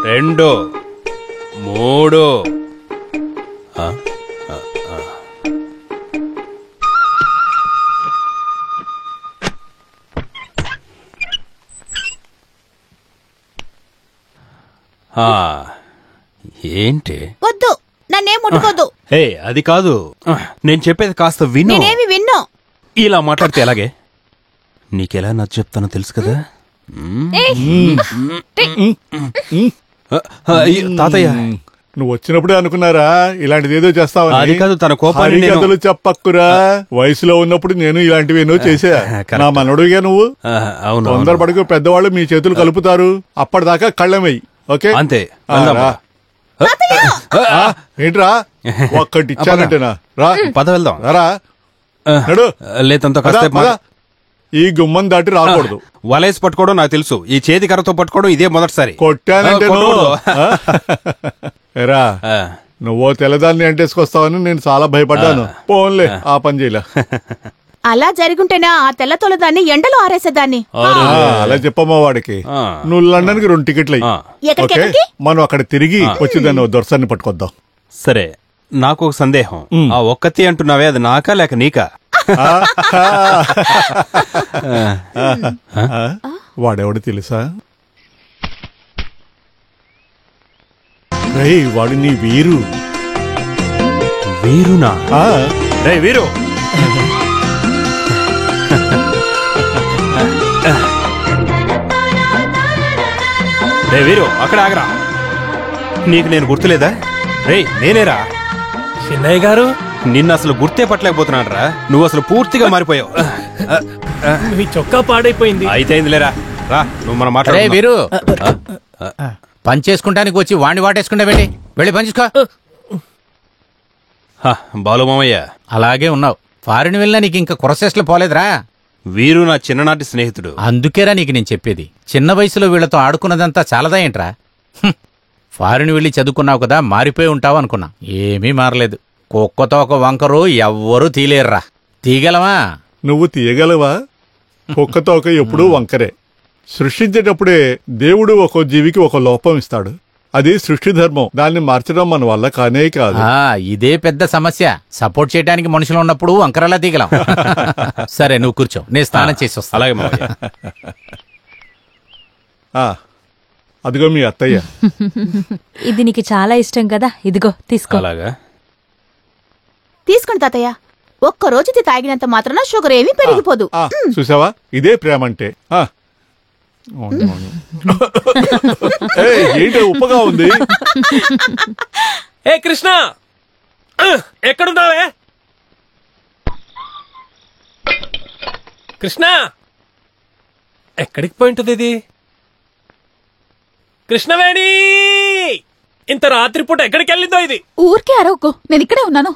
2, 3. ఏంటి? వద్దు, నన్నేం ముట్టుకోద్దు. హే, అది కాదు, నేను చెప్పేది కాస్త విను. నేనేమి విన్ను. ఇలా మాట్లాడితే ఎలాగే? నీకెలా నచ్చ చెప్తానో తెలుసు కదా. తాతయ్య, నువ్వు వచ్చినప్పుడే అనుకున్నారా ఇలాంటిది ఏదో చేస్తావని? అది కాదు, తన కోపాన్ని నేను- కథలు చెప్పక్కురా. వయసులో ఉన్నప్పుడు నేను ఇలాంటివి ఎన్నో చేసా. నా మనోడుగా నువ్వు. అవును. తొందరపడుకు, పెద్దవాళ్ళు మీ చేతులు కలుపుతారు. అప్పటిదాకా కళ్ళమయ్యి. ఓకే, అంతే. ఏంట్రా ఒక్కటి ఇచ్చానంటేనా? రా, పద వెళ్దాం. రా. లేతంతో కాసేపు ఈ గుమ్మం దాటి రాకూడదు. వలేసి పట్టుకోవడం నాకు తెలుసు, ఈ చేతి కర్రతో పట్టుకోవడం ఇదే మొదటిసారి. కొట్టానంటే ఎరా, నువ్వో తెల్లదాన్ని అంటేసుకొస్తావని నేను చాలా భయపడ్డాను. పోన్లే, ఆ పని చేయలే. అలా జరుగుంటేనా ఆ తెల్ల తొలదాన్ని ఎండలో ఆరేసేదాన్ని. అలా చెప్పమ్మా వాడికి. నువ్వు లండన్ కి 2 టికెట్లు ఎక్కడికి? మనం అక్కడ తిరిగి వచ్చి దాన్ని దొరసాన్ని పట్టుకొద్దాం. సరే, నాకు ఒక సందేహం. ఆ ఒక్కతి అంటున్నావే, అది నాకా లేక నీకా? వాడెవడు తెలుసా? రేయ్, వాడు నీ వీరు. వీరునా? రే వీరు, రే వీరు, అక్కడ ఆగరా. నీకు నేను గుర్తులేదా? రే, నేనేరా చిన్నయ్య గారు. నిన్ను అసలు గుర్తే పట్టలేకపోతున్నాను రా. నువ్వు అసలు పూర్తిగా మారిపోయావు. మీ చొక్కా పాడైపోయింది. అయితే అయిందిలేరా, రా, నువ్వు మనం మాట్లాడే. వీరు, పని చేసుకుంటానికి వచ్చి వాణ్ణి వాటేసుకుంటావేంటి? వెళ్ళి పని చేసుకో. బాలు మామయ్య, అలాగే ఉన్నావు. ఫారిన్ వెళ్ళినా నీకు ఇంకా కురశేషలు పోలేదురా. వీరు నా చిన్ననాటి స్నేహితుడు. అందుకేరా నీకు నేను చెప్పేది. చిన్న వయసులో వీళ్లతో ఆడుకున్నదంతా చాలదా ఏంట్రా? ఫారిన్ వెళ్ళి చదువుకున్నావు కదా, మారిపోయి ఉంటావు అనుకున్నా. ఏమీ మారలేదు. కుక్కతో ఒక వంకరు ఎవ్వరూ తీలేర్రా. తీగలవా? నువ్వు తీయగలవా? కుక్కతో ఒక ఎప్పుడూ వంకరే. సృష్టించేటప్పుడే దేవుడు ఒక్కో జీవికి ఒక లోపం ఇస్తాడు. అది సృష్టి ధర్మం. దాన్ని మార్చడం మన వల్ల కానే కాదు. ఇదే పెద్ద సమస్య. సపోర్ట్ చేయడానికి మనుషులు ఉన్నప్పుడు వంకరలా తీగలం. సరే, నువ్వు కూర్చో, నేను స్నానం చేసి వస్తా. అలాగే మావయ్య. అదిగో మీ అత్తయ్య. ఇది నీకు చాలా ఇష్టం కదా, ఇదిగో తీసుకో. అలాగా? తీసుకోండి తాతయ్య. ఒక్క రోజుది తాగినంత మాత్రాన షుగర్ ఏమీ పెరిగిపోదు. చూసావా, ఇదే ప్రేమ అంటే. ఏంటి ఉప్పగా ఉంది? ఏ కృష్ణ, ఎక్కడున్నావే? కృష్ణ, ఎక్కడికి పోయింటుంది ఇది? కృష్ణవేణి, ఇంత రాత్రిపూట ఎక్కడికి వెళ్ళిందో ఇది? ఊరికే అరవకు, నేను ఇక్కడే ఉన్నాను.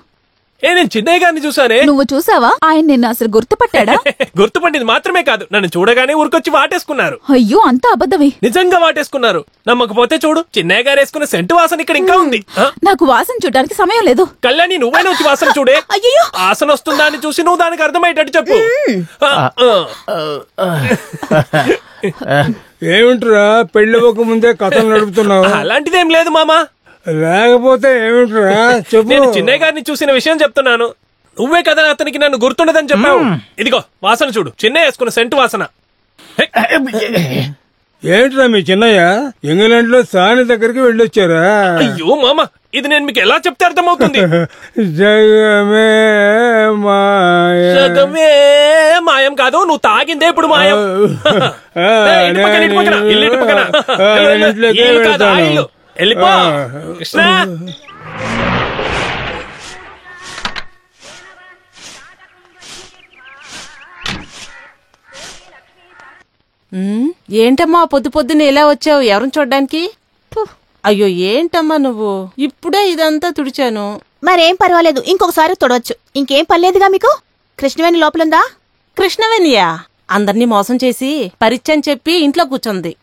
నేను చిన్నయ్య గారిని చూసానే. నువ్వు చూసావా? ఆయన నిన్ను అసలు గుర్తుపట్టాడా? గుర్తుపట్టింది మాత్రమే కాదు, నన్ను చూడగానే ఊరికొచ్చి వాటేసుకున్నారు. అయ్యో, అంతా అబద్ధమే. నిజంగా వాటేసుకున్నారు. నమ్మకపోతే చూడు, చిన్నయ్య గారు వేసుకున్న సెంటు వాసన ఇక్కడ ఇంకా ఉంది. నాకు వాసన చూడడానికి సమయం లేదు. కళ్యాణి, నువ్వైనా వచ్చి వాసన చూడే. వాసన వస్తుందా అని చూసి నువ్వు దానికి అర్థమయ్యేటట్టు చెప్పు. ఏమిట్రా, పెళ్లి ఒక ముందే కథలు నడుపుతున్నావు? అలాంటిదేం లేదు మామా. లేకపోతే ఏమిట్రా చెప్పు. నేను చిన్నయ్య గారిని చూసిన విషయం చెప్తున్నాను. నువ్వే కదా అతనికి నన్ను గుర్తుండదని చెప్పావు. ఇదిగో వాసన చూడు, చిన్నయ్య వేసుకున్న సెంటు వాసన. ఏంట్రా మీ చిన్నయ్య ఇంగ్లాండ్ లో సాని దగ్గరికి వెళ్ళొచ్చారా? అయ్యో మామ, ఇది నేను మీకు ఎలా చెప్తే అర్థమవుతుంది? జగమే మాయ. జగమే మాయం కాదు, నువ్వు తాగిందే ఇప్పుడు మాయం. ఇంటి పక్కన, ఇంటి పక్కన, ఇల్లు ఇంటి పక్కన. ఇల్లు కాదు, ఆ ఇల్లు. వెళ్ళిపో కృష్ణ. ఏంటమ్మా పొద్దు పొద్దున్న ఎలా వచ్చావు? ఎవరిని చూడ్డానికి? అయ్యో ఏంటమ్మా నువ్వు, ఇప్పుడే ఇదంతా తుడిచాను. మరేం పర్వాలేదు, ఇంకొకసారి తొడవచ్చు. ఇంకేం పర్లేదుగా మీకు. కృష్ణవేణి లోపలుందా? కృష్ణవేణియా? అందర్నీ మోసం చేసి పరిచయం చెప్పి ఇంట్లో కూర్చుంది.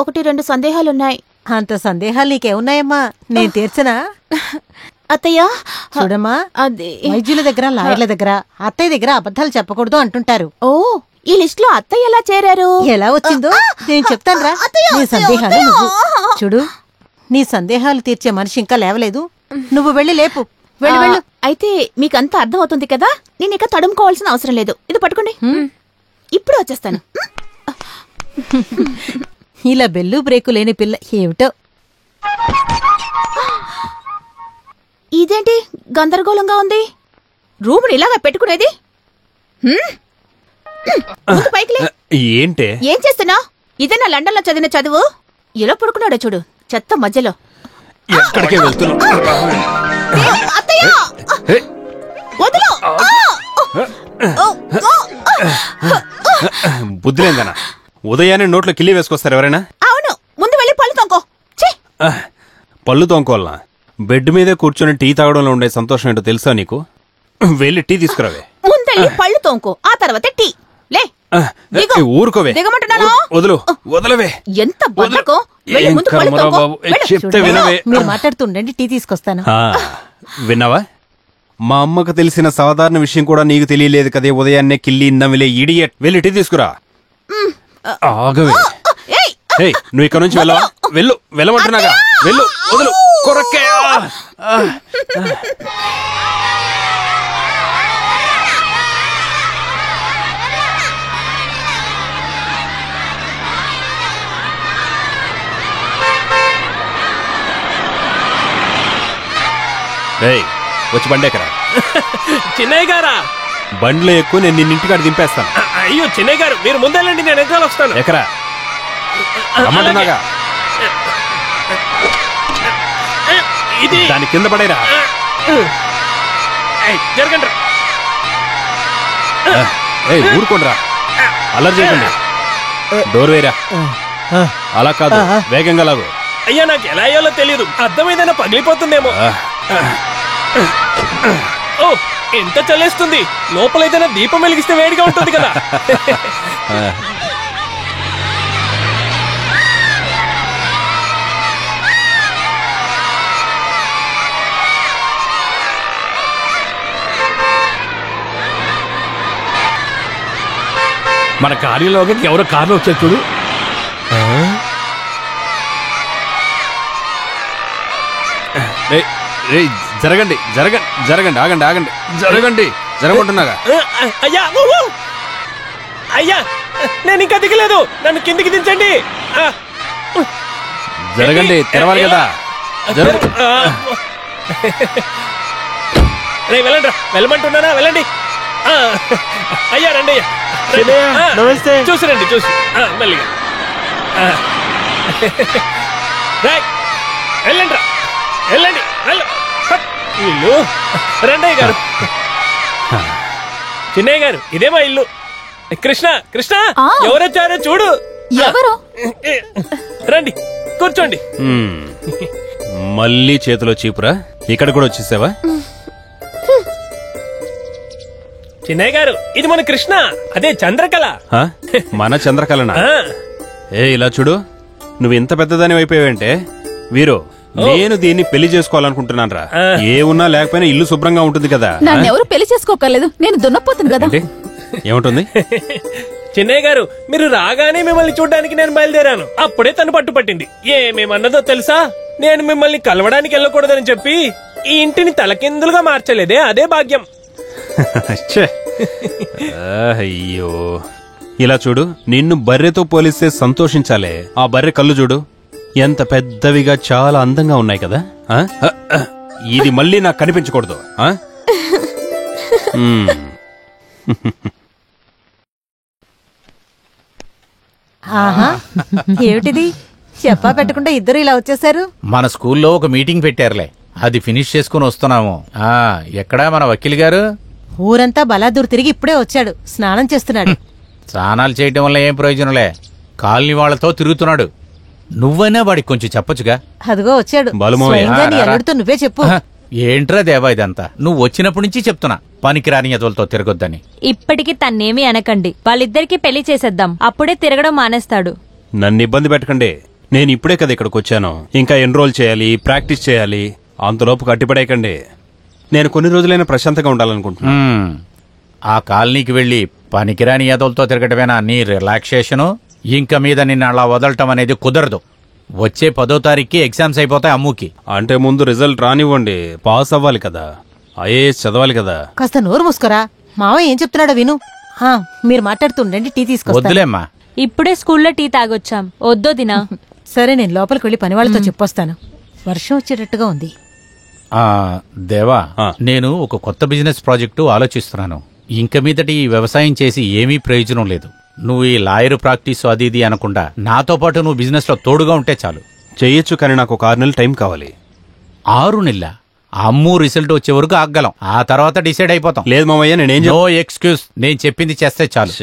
1-2 సందేహాలున్నాయి. అంత సందేహాలు నీకేమున్నాయమ్మా? నేను తీర్చనా? అత్తయ్య చూడమ్మా, అది వైద్యుల దగ్గర, లాయర్ల దగ్గర, అత్తయ్య దగ్గర అబద్ధాలు చెప్పకూడదు అంటుంటారు. ఓ, ఈ లిస్ట్ లో అత్తయ్య ఎలా చేరారు? ఎలా వచ్చిందో నేను చెప్తానురా. నీ సందేహాలు నువ్వు చూడు. నీ సందేహాలు తీర్చే మనిషి ఇంకా లేవలేదు. నువ్వు వెళ్ళి లేపు. వెళ్ళు వెళ్ళు. అయితే మీకంతా అర్థం అవుతుంది కదా, నేను ఇక తడుముకోవాల్సిన అవసరం లేదు. ఇది పట్టుకోండి, ఇప్పుడు వచ్చేస్తాను. ఇలా బెల్లు బ్రేకు లేని పిల్ల ఏమిటో. ఇదేంటి గందరగోళంగా ఉంది? రూమ్ ఇలాగా పెట్టుకునేది? పైకి ఏంటే ఏం చేస్తున్నా? ఇదేనా లండన్ లో చదివిన చదువు? ఎలా పడుకున్నాడో చూడు, చెత్త మధ్యలో. ఎక్కడికే వెళ్తున్నా? బుద్ధిలేందనా? ఉదయాన్నే నోట్లో కిల్లి వేసుకొస్తారు ఎవరైనా? అవును, ముందు వెళ్ళి పళ్ళు తోంకో. పళ్ళు తోంకోవాలనా? బెడ్ మీదే కూర్చొని టీ తాగడంలో ఉండే సంతోషం ఏంటో తెలుసా నీకు? వెళ్ళి టీ తీసుకురావే. ముందెళ్ళి పళ్ళు తోంకో, ఆ తర్వాత టీ. లే, ఊరుకోవే. దిగమంటున్నాను. వదులు, వదలవే. ఎంత బద్దకం. వెళ్ళి ముందు పళ్ళు తోంకో. చెప్తే వినవే. మీరు మాట్లాడుతుండండి, టీ తీసుకొస్తాను. విన్నావా? మా అమ్మకు తెలిసిన సాధారణ విషయం కూడా నీకు తెలియలేదు కదే. ఉదయాన్నే కిల్లి నవ్విలే ఇడియట్. వెళ్ళి టీ తీసుకురా. ఆగవే. నువ్వు ఇక్కడ నుంచి వెళ్ళవా? వెళ్ళు, వెళ్ళమంటున్నాగా. వెళ్ళు, వదులు. కొరకే. వచ్చి బండేకరా. చిన్నయ్య గారా? బండిలో ఎక్కువ, నేను నిన్నింటికాడ దింపేస్తాను. అయ్యో చిన్నయ్య గారు, మీరు ముందెళ్ళండి, నేను ఎక్కడ వస్తాను. ఎకరా రమ్మంటున్నాగా. ఇది దాని కింద పడేరా. జరగండి. ఊరుకోండిరా, అల్లరి చేయకండి. డోర్ వేరా. అలా కాదు, వేగంగా లాగు. అయ్యా, నాకు ఎలా అయ్యాలో తెలియదు. అర్థం ఏదైనా పగిలిపోతుందేమో. ఓ, ఎంత చల్లేస్తుంది. లోపల ఏదైనా దీపం వెలిగిస్తే వేడిగా ఉంటుంది కదా. మన కార్యంలోకి ఎవరో కార్లో వచ్చారు చూడు. జరగండి, జరగండి. ఆగండి, జరగండి. జరగమంటున్నాగా. అయ్యా, అయ్యా, నేను ఇంకా దిగలేదు. నన్ను కిందికి దించండి. జరగండి, తెరవాలి కదా. వెళ్ళండి, వెళ్ళమంటున్నానా? వెళ్ళండి. అయ్యా, రండి. నమస్తే. చూసి రండి, చూసి మెల్లిగా. వెళ్ళండి, వెళ్ళండి. ఇల్లు రండయ్య గారు. చిన్నయ్య గారు, ఇదే మా ఇల్లు. కృష్ణ, కృష్ణ, ఎవరొచ్చారో చూడు. ఎవరు? రండి, కూర్చోండి. మళ్ళీ చేతిలో చీపురా. ఇక్కడ కూడా వచ్చేసావా? చిన్నయ్య గారు, ఇది మన కృష్ణ, అదే చంద్రకళ. మన చంద్రకళనా? ఇలా చూడు, నువ్వు ఇంత పెద్దదాని అయిపోయావంటే వీరు, నేను దీన్ని పెళ్లి చేసుకోవాలనుకుంటున్నాను రా. ఏ ఉన్నా లేకపోయినా ఇల్లు శుభ్రంగా ఉంటుంది కదా. నన్ను ఎవరు పెళ్లి చేసుకోకర్లేదు, నేను దున్నపోతుంది కదా. ఏముంటుంది? చిన్నయ్య గారు, మీరు రాగానే మిమ్మల్ని చూడ్డానికి నేను బయలుదేరాను. అప్పుడే తను పట్టుపట్టింది. ఏమేమన్నదో తెలుసా? నేను మిమ్మల్ని కలవడానికి వెళ్ళకూడదని చెప్పి ఈ ఇంటిని తలకిందులుగా మార్చలేదే, అదే భాగ్యం. అయ్యో, ఇలా చూడు, నిన్ను బర్రెతో పోలిస్తే సంతోషించాలే. ఆ బర్రె కళ్ళు చూడు, ఎంత పెద్దవిగా చాలా అందంగా ఉన్నాయి కదా. ఇది మళ్ళీ నాకు కనిపించకూడదు. ఆహా, ఏమిటిది? చెప్పా పెట్టకుండా ఇద్దరు ఇలా వచ్చేసారు. మన స్కూల్లో ఒక మీటింగ్ పెట్టారులే, అది ఫినిష్ చేసుకుని వస్తున్నాము. ఎక్కడా మన వకీల్ గారు? ఊరంతా బలాదూర్ తిరిగి ఇప్పుడే వచ్చాడు, స్నానం చేస్తున్నాడు. స్నానాలు చేయటం వల్ల ఏం ప్రయోజనంలే, కాలనీ వాళ్లతో తిరుగుతున్నాడు. నువ్వైనా వాడికి కొంచెం చెప్పొచ్చుగా. అదిగో వచ్చాడు. స్వయంగా నీ అల్లుడితో నువ్వే చెప్పు. ఏంట్రా దేవా ఇదంతా? నువ్వు వచ్చినప్పటి నుంచి చెప్తున్నా పనికిరాని ఎదలతో తిరగొద్దని. ఇప్పటికి తన్నేమీ అనకండి, వాళ్ళిద్దరికి పెళ్లి చేసేద్దాం, అప్పుడే తిరగడం మానేస్తాడు. నన్ను ఇబ్బంది పెట్టకండి, నేను ఇప్పుడే కదా ఇక్కడికి వచ్చాను. ఇంకా ఎన్రోల్ చేయాలి, ప్రాక్టీస్ చేయాలి. అంతలోపు కట్టిపడేయకండి. నేను కొన్ని రోజులైనా ప్రశాంతంగా ఉండాలనుకుంటున్నా. ఆ కాలనీకి వెళ్లి పనికిరాని ఎదలతో తిరగటమేనా నీ రిలాక్సేషను? ఇంక మీద నిన్ను అలా వదలటం అనేది కుదరదు. వచ్చే 10వ తారీఖుకి ఎగ్జామ్స్ అయిపోతాయి అమ్ముకి. అంటే ముందు రిజల్ట్ రానివ్వండి, పాస్ అవ్వాలి కదా, ఐఏఎస్ చదవాలి కదా. కాస్త నోరు మూసుకోరా, మావయ్య ఏం చెప్తున్నాడో విను. మీరు మాట్లాడుతుండండి, టీ తీసుకొస్తా. వద్దులేమ్మా, ఇప్పుడే స్కూల్లో టీ తాగొచ్చాం, వద్దో దినా. సరే, నేను లోపలికి వెళ్లి పని వాళ్ళతో చెప్పొస్తాను. వర్షం వచ్చేటట్టుగా ఉంది. దేవా, నేను ఒక కొత్త బిజినెస్ ప్రాజెక్టు ఆలోచిస్తున్నాను. ఇంక మీదటి ఈ వ్యవసాయం చేసి ఏమీ ప్రయోజనం లేదు. నువ్వు ఈ లాయర్ ప్రాక్టీస్ అది ఇది అనకుండా నాతో పాటు నువ్వు బిజినెస్ లో తోడుగా ఉంటే చాలు. చెయ్యొచ్చు, కానీ నాకు ఒక 6 నెలలు టైం కావాలి. 6 నెలల? అమ్ము రిజల్ట్ వచ్చే వరకు ఆగలం, ఆ తర్వాత డిసైడ్ అయిపోతాం. లేదు మామయ్య, నేనేం నో ఎక్స్క్యూజ్, నేను చెప్పింది చేస్తే చాలు.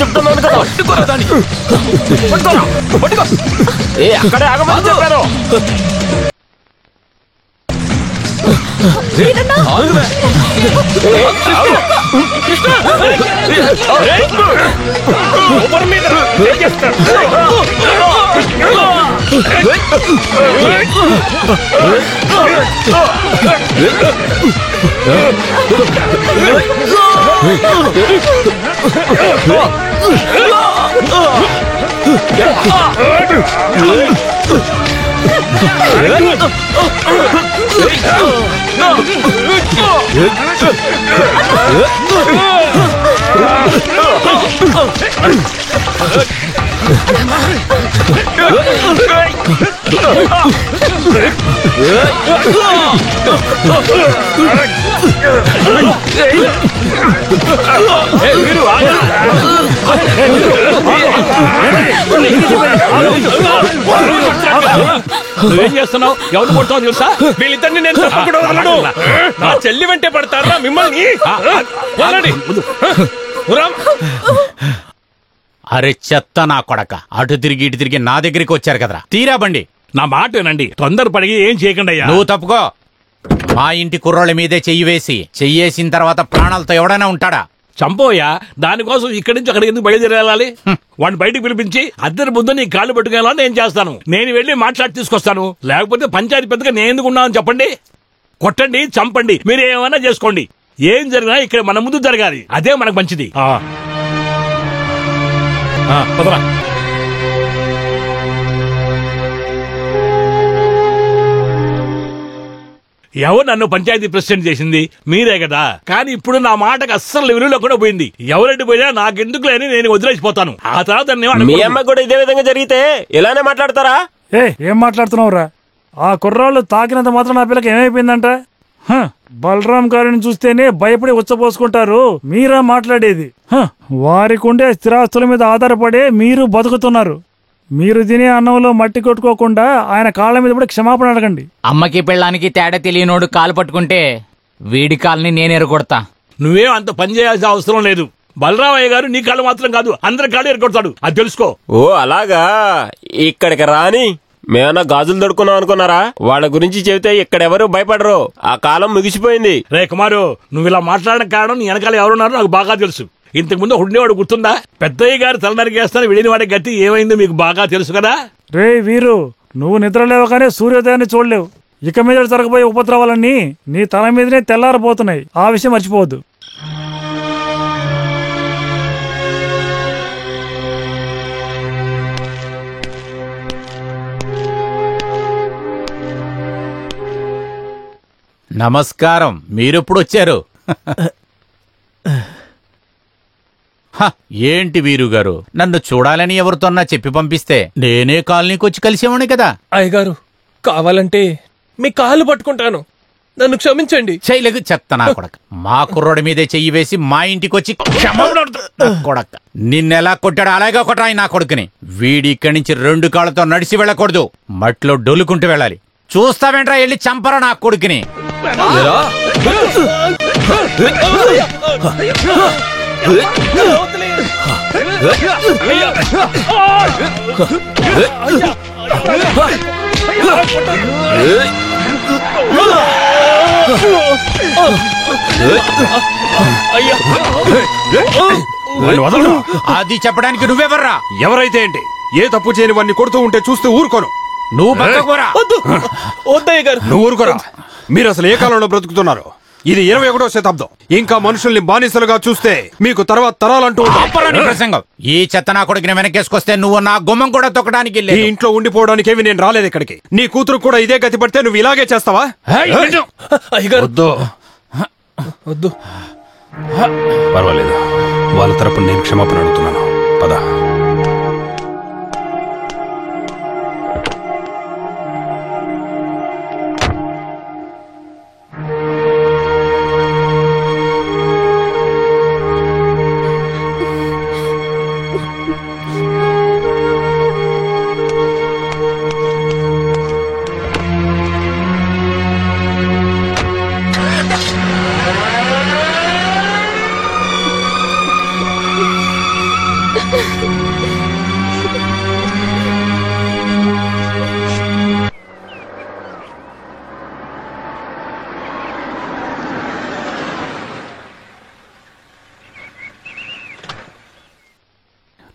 చెప్తున్నాను కదా, అక్కడే ఆగమని చెప్పాను. నువ్వేం చేస్తున్నావు? ఎవరు కొడతావు తెలుసా? వీళ్ళిద్దరిని నేను తప్పకుండా వదలను. నా చెల్లి వెంటే పడతారా మిమ్మల్ని? అరే చెత్త నా కొడక, అటు తిరిగి ఇటు తిరిగి నా దగ్గరికి వచ్చారు కదరా, తీరా బండి. నా మాట వినండి, తొందరపడి ఏం చేయకండి అయ్యా. నువ్వు తప్పుకో. మా ఇంటి కుర్రోళ్ళ మీదే చెయ్యేసిన తర్వాత ప్రాణాలతో ఎవడైనా ఉంటాడా? చంపోయా, దానికోసం ఇక్కడి నుంచి అక్కడికి ఎందుకు బయలుదేరాలి? వాడిని బయటికి పిలిపించి అద్దరి ముందు నీ కాళ్ళు పట్టుకునేలా నేను చేస్తాను. నేను వెళ్ళి మాట్లాడి తీసుకొస్తాను. లేకపోతే పంచాయతీ పెద్దగా నేను ఎందుకు ఉన్నానని చెప్పండి. కొట్టండి, చంపండి, మీరు ఏమైనా చేసుకోండి. ఏం జరిగినా ఇక్కడ మన ముందు జరగాలి, అదే మనకు మంచిది. పదరా. ఎవరు నన్ను పంచాయతీ ప్రెసిడెంట్ చేసింది? మీరే కదా. కానీ ఇప్పుడు నా మాటకు అస్సలు విలువలో కూడా పోయింది. ఎవరెడ్డి పోయినా నాకెందుకు లేని నేను వదిలేసిపోతాను. ఆ తర్వాత మీ అమ్మ కూడా ఇదే విధంగా జరిగితే ఇలానే మాట్లాడతారా? ఏం మాట్లాడుతున్నావురా? ఆ కుర్రాళ్ళు తాకినంత మాత్రం నా పిల్లకి ఏమైపోయిందంట? బలరాం గారిని చూస్తేనే భయపడి ఉచ్చపోసుకుంటారు. మీరా మాట్లాడేది? వారికుండే స్థిరాస్తుల మీద ఆధారపడే మీరు బతుకుతున్నారు. మీరు తినే అన్నంలో మట్టి కొట్టుకోకుండా ఆయన కాళ్ళ మీద కూడా క్షమాపణ అడగండి. అమ్మకి పెళ్ళానికి తేడా తెలియనోడు కాలు పట్టుకుంటే వీడి కాల్ని నేను ఎరగొడతా. నువ్వేం అంత పని చేయాల్సిన అవసరం లేదు. బలరామయ్య గారు నీ కాళ్ళు మాత్రం కాదు, అందరి కాళ్ళు ఎరగొడతాడు, అది తెలుసుకో. ఓ అలాగా, ఇక్కడికి రాని మేమన్నా గాజులు దొడుకున్నాం అనుకున్నారా? వాళ్ళ గురించి చెబితే ఇక్కడెవరు భయపడరు. ఆ కాలం ముగిసిపోయింది. రే కుమారు, నువ్వు ఇలా మాట్లాడడం కారణం నీ వెనకాల ఎవరున్నారో నాకు బాగా తెలుసు. ఇంతకు ముందు ఉండేవాడు గుర్తుందా? పెద్దయ్య గారు తలనరికేస్తాను వెళ్ళిన వాడి గతి ఏమైందో మీకు బాగా తెలుసు కదా. రే వీరు, నువ్వు నిద్ర లేవగానే సూర్యోదయాన్ని చూడలేవు. ఇక మీద జరగబోయే ఉపద్రవాలన్నీ నీ తల మీదనే తెల్లారబోతున్నాయి. ఆ విషయం మర్చిపోవద్దు. నమస్కారం. మీరెప్పుడు వచ్చారు? ఏంటి వీరు గారు, నన్ను చూడాలని ఎవరితోన్నా చెప్పి పంపిస్తే నేనే కాలనీకి వచ్చి కలిసేవాణ్ణి కదా. అయ్యగారు, కావాలంటే మీ కాళ్ళు పట్టుకుంటాను, నన్ను క్షమించండి. శైలకు చెత్త నా కొడక. మా కుర్రోడి మీదే చెయ్యి వేసి మా ఇంటికి వచ్చి కొడక నిన్నెలా కొట్టాడు అలాగే కొట్టాయి నా కొడుకుని. వీడి ఇక్కడి నుంచి 2 కాళ్ళతో నడిచి వెళ్ళకూడదు, మట్లో డొలుకుంటూ వెళ్ళాలి. చూస్తావేంట్రా, వెళ్ళి చంపరా నా కొడుకుని. అది చెప్పడానికి నువ్వెవర్రా? ఎవరైతే ఏంటి, ఏ తప్పు చేయని వాడిని కొడుతూ ఉంటే చూస్తూ ఊరుకోను. నువ్వు పక్కకోరా. నువ్వు ఊరుకోరా. మీరు అసలు ఏ కాలంలో బ్రతుకుతున్నారు? ఇది 21వ శతాబ్దం. ఇంకా మనుషుల్ని బానిసలుగా చూస్తే మీకు తర్వాత తరాలంటూ ప్రసంగం. ఈ చెత్త నా కొడుకుని వెనకేసుకొస్తే నువ్వు నా గుమ్మం కూడా తొక్కడానికి ఈ ఇంట్లో ఉండిపోవడానికి ఏమి నేను రాలేదు ఇక్కడికి. నీ కూతురు కూడా ఇదే గతి పడితే నువ్వు ఇలాగే చేస్తావా? వద్దు వద్దు, పర్వాలేదు. వాళ్ళ తరపున నేను క్షమాపణ అడుగుతున్నాను. పద.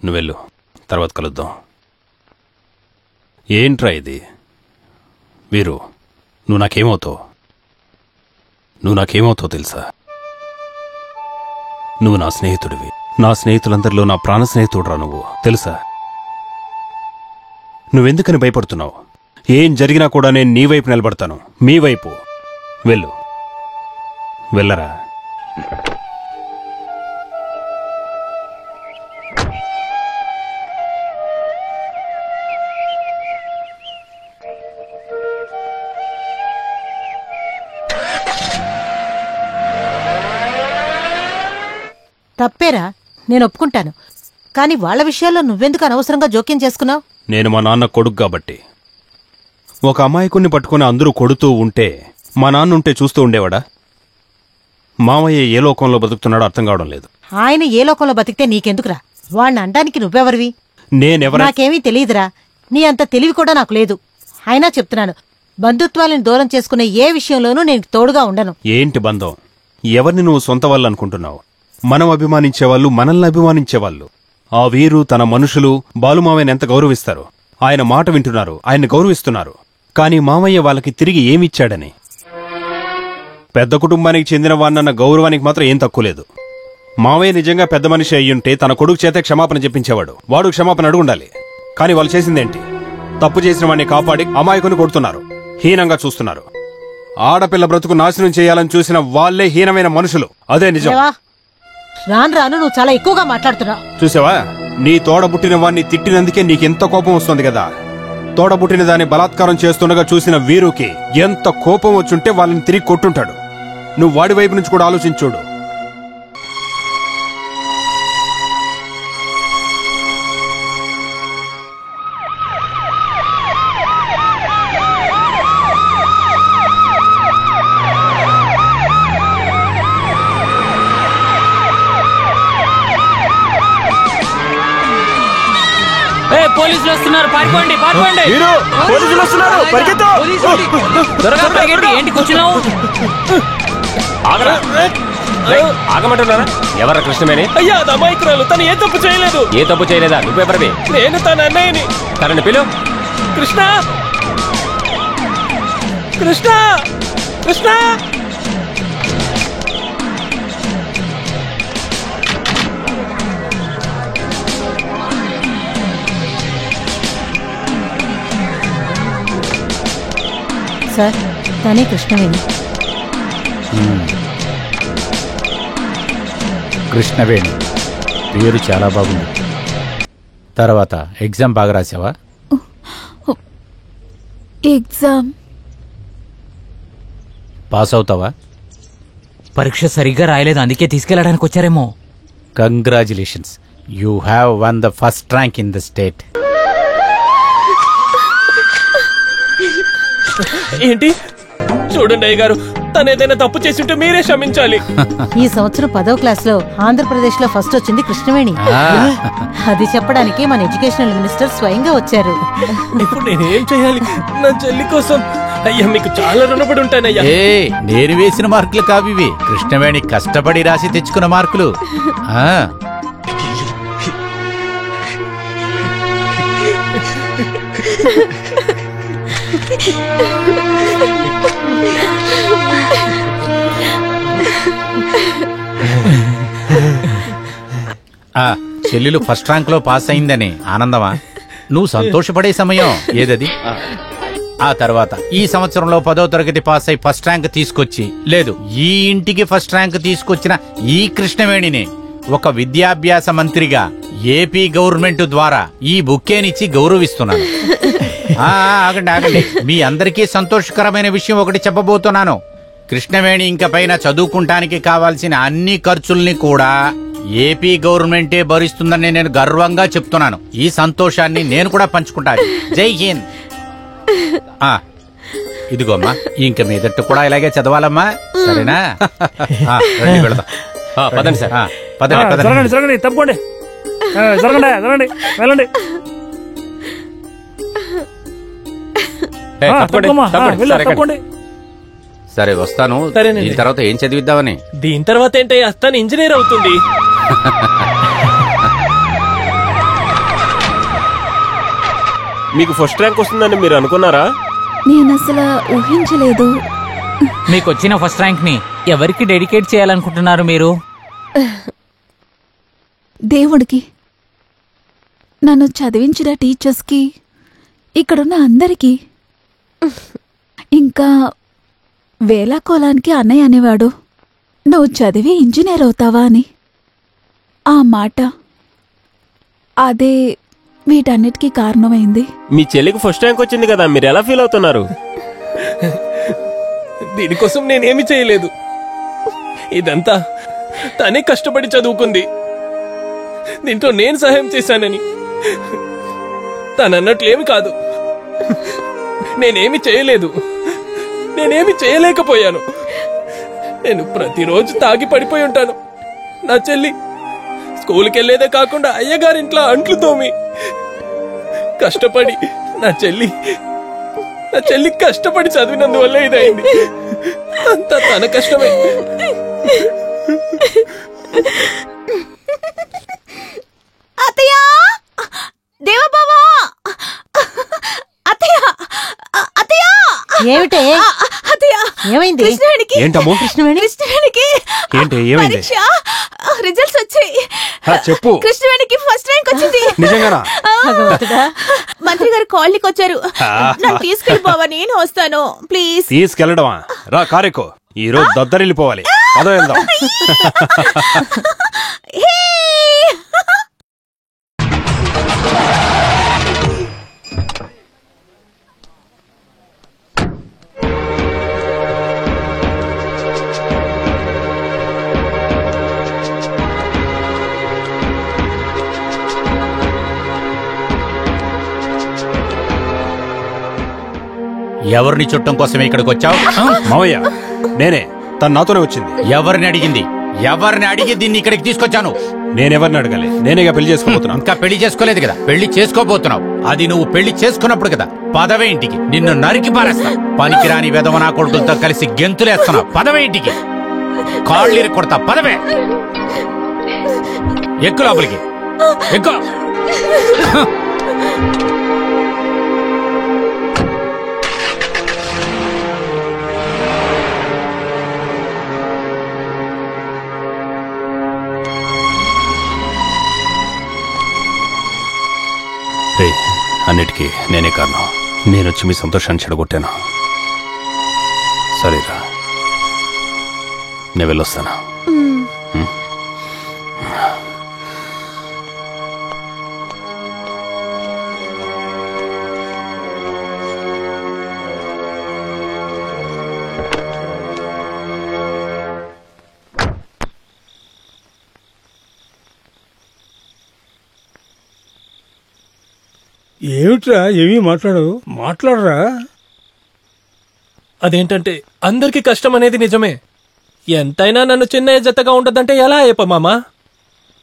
నువ్వెళ్ళు, తర్వాత కలుద్దాం. ఏంట్రా ఇది? వీరు, నువ్వు నాకేమవుతావు తెలుసా? నువ్వు నా స్నేహితుడివి. నా స్నేహితులందరిలో నా ప్రాణ స్నేహితుడురా నువ్వు, తెలుసా? నువ్వెందుకని భయపడుతున్నావు? ఏం జరిగినా కూడా నేను నీ వైపు నిలబడతాను, మీ వైపు. వెళ్ళు, వెళ్ళరా. తప్పేరా, నేను ఒప్పుకుంటాను. కానీ వాళ్ళ విషయాల్లో నువ్వెందుకు అనవసరంగా జోక్యం చేసుకున్నావు? నేను మా నాన్న కొడుకు కాబట్టి. ఒక అమాయకుణ్ణి పట్టుకుని అందరూ కొడుతూ ఉంటే మా నాన్న ఉంటే చూస్తూ ఉండేవాడా? మామయ్య ఏ లోకంలో బతుకుతున్నాడో అర్థం కావడం లేదు. ఆయన ఏ లోకంలో బతికితే నీకెందుకురా? వాణ్ణి అంటానికి నువ్వెవరివి? నాకేమీ తెలియదురా. నీ అంత తెలివి కూడా నాకు లేదు. అయినా చెప్తున్నాను, బంధుత్వాలను దూరం చేసుకునే ఏ విషయంలోనూ నేను తోడుగా ఉండను. ఏంటి బంధం? ఎవరిని నువ్వు సొంత వాళ్ళు అనుకుంటున్నావు? మనం అభిమానించేవాళ్ళు మనల్ని అభిమానించేవాళ్ళు. ఆ వీరు తన మనుషులు బాలుమామయ్యని ఎంత గౌరవిస్తారు. ఆయన మాట వింటున్నారు, ఆయన్ని గౌరవిస్తున్నారు. కాని మామయ్య వాళ్ళకి తిరిగి ఏమిచ్చాడని? పెద్ద కుటుంబానికి చెందిన వాన్నన్న గౌరవానికి మాత్రం ఏం తక్కువ లేదు. మామయ్య నిజంగా పెద్ద మనిషి అయ్యుంటే తన కొడుకు చేతే క్షమాపణ చెప్పించేవాడు. వాడు క్షమాపణ అడుగుండాలి. కాని వాళ్ళు చేసిందేంటి? తప్పు చేసిన వాడిని కాపాడి అమాయకుని కొడుతున్నారు, హీనంగా చూస్తున్నారు. ఆడపిల్ల బ్రతుకు నాశనం చేయాలని చూసిన వాళ్లే హీనమైన మనుషులు. అదే నిజం. రాను రాను నువ్వు చాలా ఎక్కువగా మాట్లాడుతున్నావు. చూసావా, నీ తోడబుట్టిన వాణ్ణి తిట్టినందుకే నీకెంత కోపం వస్తుంది కదా. తోడబుట్టిన దాన్ని బలాత్కారం చేస్తుండగా చూసిన వీరుకి ఎంత కోపం వచ్చుంటే వాళ్ళని తిరిగి కొట్టుంటాడు. నువ్వు వాడి వైపు నుంచి కూడా ఆలోచించూడు. పోలీసులు వస్తున్నారు, పారిపోండి పారిపోండి. పోలీసులు వస్తున్నారు, పరిగెత్తు. త్వరగా పరిగెట్టి. ఏంటి కూర్చున్నావు? ఆగమంటున్నారా? ఎవరా కృష్ణవేణి? అయ్యా అది అమాయకురాలు, తను ఏ తప్పు చేయలేదు. ఏ తప్పు చేయలేదా? నువ్వెవరివి? నేను తన అన్నయ్యని. తనని పిలు. కృష్ణ కృష్ణ కృష్ణ. సార్, తనే కృష్ణవేణి. కృష్ణవేణి పేరు చాలా బాగుంది. తర్వాత ఎగ్జామ్ బాగా రాసావా? ఎగ్జామ్ పాస్ అవుతావా? పరీక్ష సరిగ్గా రాయలేదు, అందుకే తీసుకెళ్ళడానికి వచ్చారేమో. Congratulations, you have won the first rank in the state. ఏంటి? చూడండి అయ్య గారు, తను ఏదైనా తప్పు చేసింటే మీరే క్షమించాలి. ఈ సంవత్సరం 10వ క్లాస్ లో ఆంధ్రప్రదేశ్ లో ఫస్ట్ వచ్చింది కృష్ణవేణి. అది చెప్పడానికి మన ఎడ్యుకేషనల్ మినిస్టర్ స్వయంగా వచ్చారు. ఇప్పుడు నేనేం చేయాలి నా చెల్లి కోసం? అయ్యా మీకు చాలా రుణపడి ఉంటానయ్యా. నేను వేసిన మార్కులు కావివి, కృష్ణవేణి కష్టపడి రాసి తెచ్చుకున్న మార్కులు. చెల్లెలు ఫస్ట్ ర్యాంక్ లో పాస్ అయిందని ఆనందమా? నువ్వు సంతోషపడే సమయం ఏదది? ఆ తర్వాత ఈ సంవత్సరంలో 10వ తరగతి పాస్ అయి ఫస్ట్ ర్యాంక్ తీసుకొచ్చి, లేదు ఈ ఇంటికి ఫస్ట్ ర్యాంక్ తీసుకొచ్చిన ఈ కృష్ణవేణిని ఒక విద్యాభ్యాస మంత్రిగా ఏపీ గవర్నమెంట్ ద్వారా ఈ బుక్కేనిచ్చి గౌరవిస్తున్నాను. ఆగండి ఆగండి, మీ అందరికీ సంతోషకరమైన విషయం ఒకటి చెప్పబోతున్నాను. కృష్ణవేణి ఇంక పైన చదువుకుంటానికి కావాల్సిన అన్ని ఖర్చుల్ని కూడా ఏపీ గవర్నమెంటే భరిస్తుందని నేను గర్వంగా చెప్తున్నాను. ఈ సంతోషాన్ని నేను కూడా పంచుకుంటాను. జై హింద్. ఇదిగో అమ్మా, ఇంక మీదట్టు కూడా ఇలాగే చదవాలమ్మా, సరేనా? రండి వెళదాం. పదండి సార్. జరగండి, తప్పకోండి. జరగండి, వెళ్ళండి. తప్పకోండి. సరే వస్తాను. దీని తర్వాత ఏం చదివిద్దామని? దీని తర్వాత ఏంటయ్యా, తను ఇంజనీర్ అవుతుంది. మీకు ఫస్ట్ ర్యాంక్ వస్తుందని మీరు అనుకున్నారా? నేను అసలు ఊహించలేదు. మీకు వచ్చిన ఫస్ట్ ర్యాంక్ ని ఎవరికి డెడికేట్ చేయాలనుకుంటున్నారు మీరు? దేవుడికి, నన్ను చదివించిన టీచర్స్కి, ఇక్కడున్న అందరికీ. ఇంకా వేలాకోలానికి అన్నయ్య అనేవాడు, నువ్వు చదివి ఇంజనీర్ అవుతావా అని. ఆ మాట అదే వీటన్నిటికీ కారణమైంది. మీ చెల్లికి ఫస్ట్ ర్యాంక్ వచ్చింది కదా, మీరు ఎలా ఫీల్ అవుతున్నారు? దీనికోసం నేనేమి చేయలేదు. ఇదంతా తనే కష్టపడి చదువుకుంది. దీంట్లో నేను సహాయం చేశానని తనన్నట్లేమి కాదు. నేనేమి చేయలేదు, నేనేమి చేయలేకపోయాను. నేను ప్రతిరోజు తాగి పడిపోయి ఉంటాను. నా చెల్లి స్కూల్కి వెళ్లేదే కాకుండా అయ్యగారింట్లో అంట్లు తోమి కష్టపడి నా చెల్లి కష్టపడి చదివినందువల్ల ఇదైంది. అంతా తన కష్టమే. అత్తయ్య, దేవబావా, అత్తయ్య, అత్తయ్య. ఏమిటే? అత్తయ్య, ఏమైంది? కృష్ణవేణికి ఏంటి ఏమైంది? పరీక్ష రిజల్ట్స్ వచ్చాయి. చెప్పు. కృష్ణవేణికి ఫస్ట్ ర్యాంక్ వచ్చింది. నిజంగానా? మంత్రి గారు కాలనీకి వచ్చారు. నన్ను తీసుకెళ్ళిపోవా, నేను వస్తాను ప్లీజ్. తీసుకెళ్లడమా? రా కారెక్కు, ఈ రోజు దద్దరిల్లిపోవాలి. పదో వెళ్దాం. ఎవరిని చుట్టం కోసమే ఇక్కడికి వచ్చావు? మావయ్య నేనే, తను నాతోనే వచ్చింది. ఎవరిని అడిగింది? ఎవరిని అడిగి దీన్ని ఇక్కడికి తీసుకొచ్చాను? నేనెవరిని అడగాలి? నేనేగా పెళ్లి చేసుకోబోతున్నా. ఇంకా పెళ్లి చేసుకోలేదు కదా, పెళ్లి చేసుకోబోతున్నావు. అది నువ్వు పెళ్లి చేసుకున్నప్పుడు కదా. పదవే ఇంటికి, నిన్ను నరికి పారేస్తా. పనికిరాని వెధవనా కొడుకులతో కలిసి గెంతులేస్తున్నావు. పదవే ఇంటికి, కాళ్ళు కొడతా. పదవే, ఎక్కువ లోపలికి ఎక్కువ. అన్నిటికీ నేనే కారణం. నేనొచ్చి మీ సంతోషాన్ని చెడగొట్టాను. సరేరా, నేను వెళ్ళొస్తాను. ఏమిట్రా ఏమీ మాట్లాడరా? అదేంటంటే అందరికీ కష్టం అనేది నిజమే. ఎంతైనా నన్ను చిన్న జతగా ఉండదంటే ఎలా అయ్యప్ప మామా?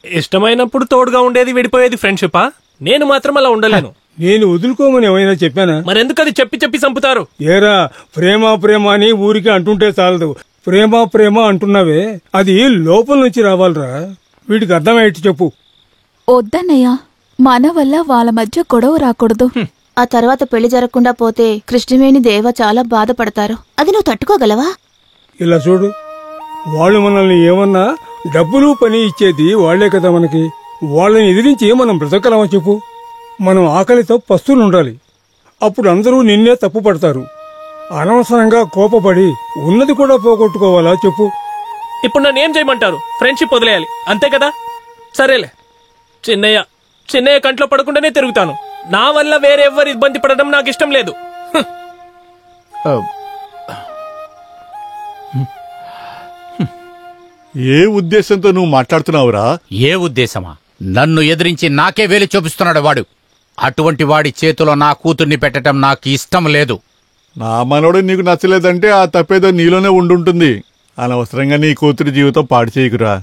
ఇష్టమైనప్పుడు తోడుగా ఉండేది, విడిపోయేది ఫ్రెండ్షిపా? నేను మాత్రం అలా ఉండలేను. నేను వదులుకోమని ఏమైనా చెప్పానా? మరెందుకు అది చెప్పి చంపుతారు? ఏరా, ప్రేమ ప్రేమ అని ఊరికి అంటుంటే చాలదు. ప్రేమ ప్రేమ అంటున్నావే, అది లోపల నుంచి రావాలరా. వీటికి అర్థమయ్యేట్టు చెప్పు. వద్దన్నయ్యా, మన వల్ల వాళ్ళ మధ్య గొడవ రాకూడదు. ఆ తర్వాత పెళ్లి జరగకుండా పోతే కృష్ణవేణి దేవ చాలా బాధపడతారు. అది నువ్వు తట్టుకోగలవా? ఇలా చూడు, వాళ్ళు మనల్ని ఏమన్నా డబ్బులు పని ఇచ్చేది వాళ్లే కదా మనకి. వాళ్ళని ఎదిరించి మనం బ్రతకలమా చెప్పు? మనం ఆకలితో పస్తులుండాలి. అప్పుడు అందరూ నిన్నే తప్పు పడతారు. అనవసరంగా కోపపడి ఉన్నది కూడా పోగొట్టుకోవాలా చెప్పు? ఇప్పుడు నన్ను ఏం చేయమంటారు? ఫ్రెండ్షిప్ వదిలేయాలి అంతే కదా? సరేలే, చిన్నయ్య కంట్లో పడకుండానే తిరుగుతాను. నా వల్ల వేరే ఎవ్వరు ఇబ్బంది పడడం నాకు ఇష్టం లేదు. ఏ ఉద్దేశంతో నువ్వు మాట్లాడుతున్నావురా? ఏ ఉద్దేశమా? నన్ను ఎదిరించి నాకే వేలు చూపిస్తున్నాడు వాడు. అటువంటి వాడి చేతిలో నా కూతుర్ని పెట్టడం నాకు ఇష్టం లేదు. నా మనోడు నీకు నచ్చలేదంటే ఆ తప్పేదో నీలోనే ఉండుంటుంది. అనవసరంగా నీ కూతురి జీవితం పాడు చేయకురా.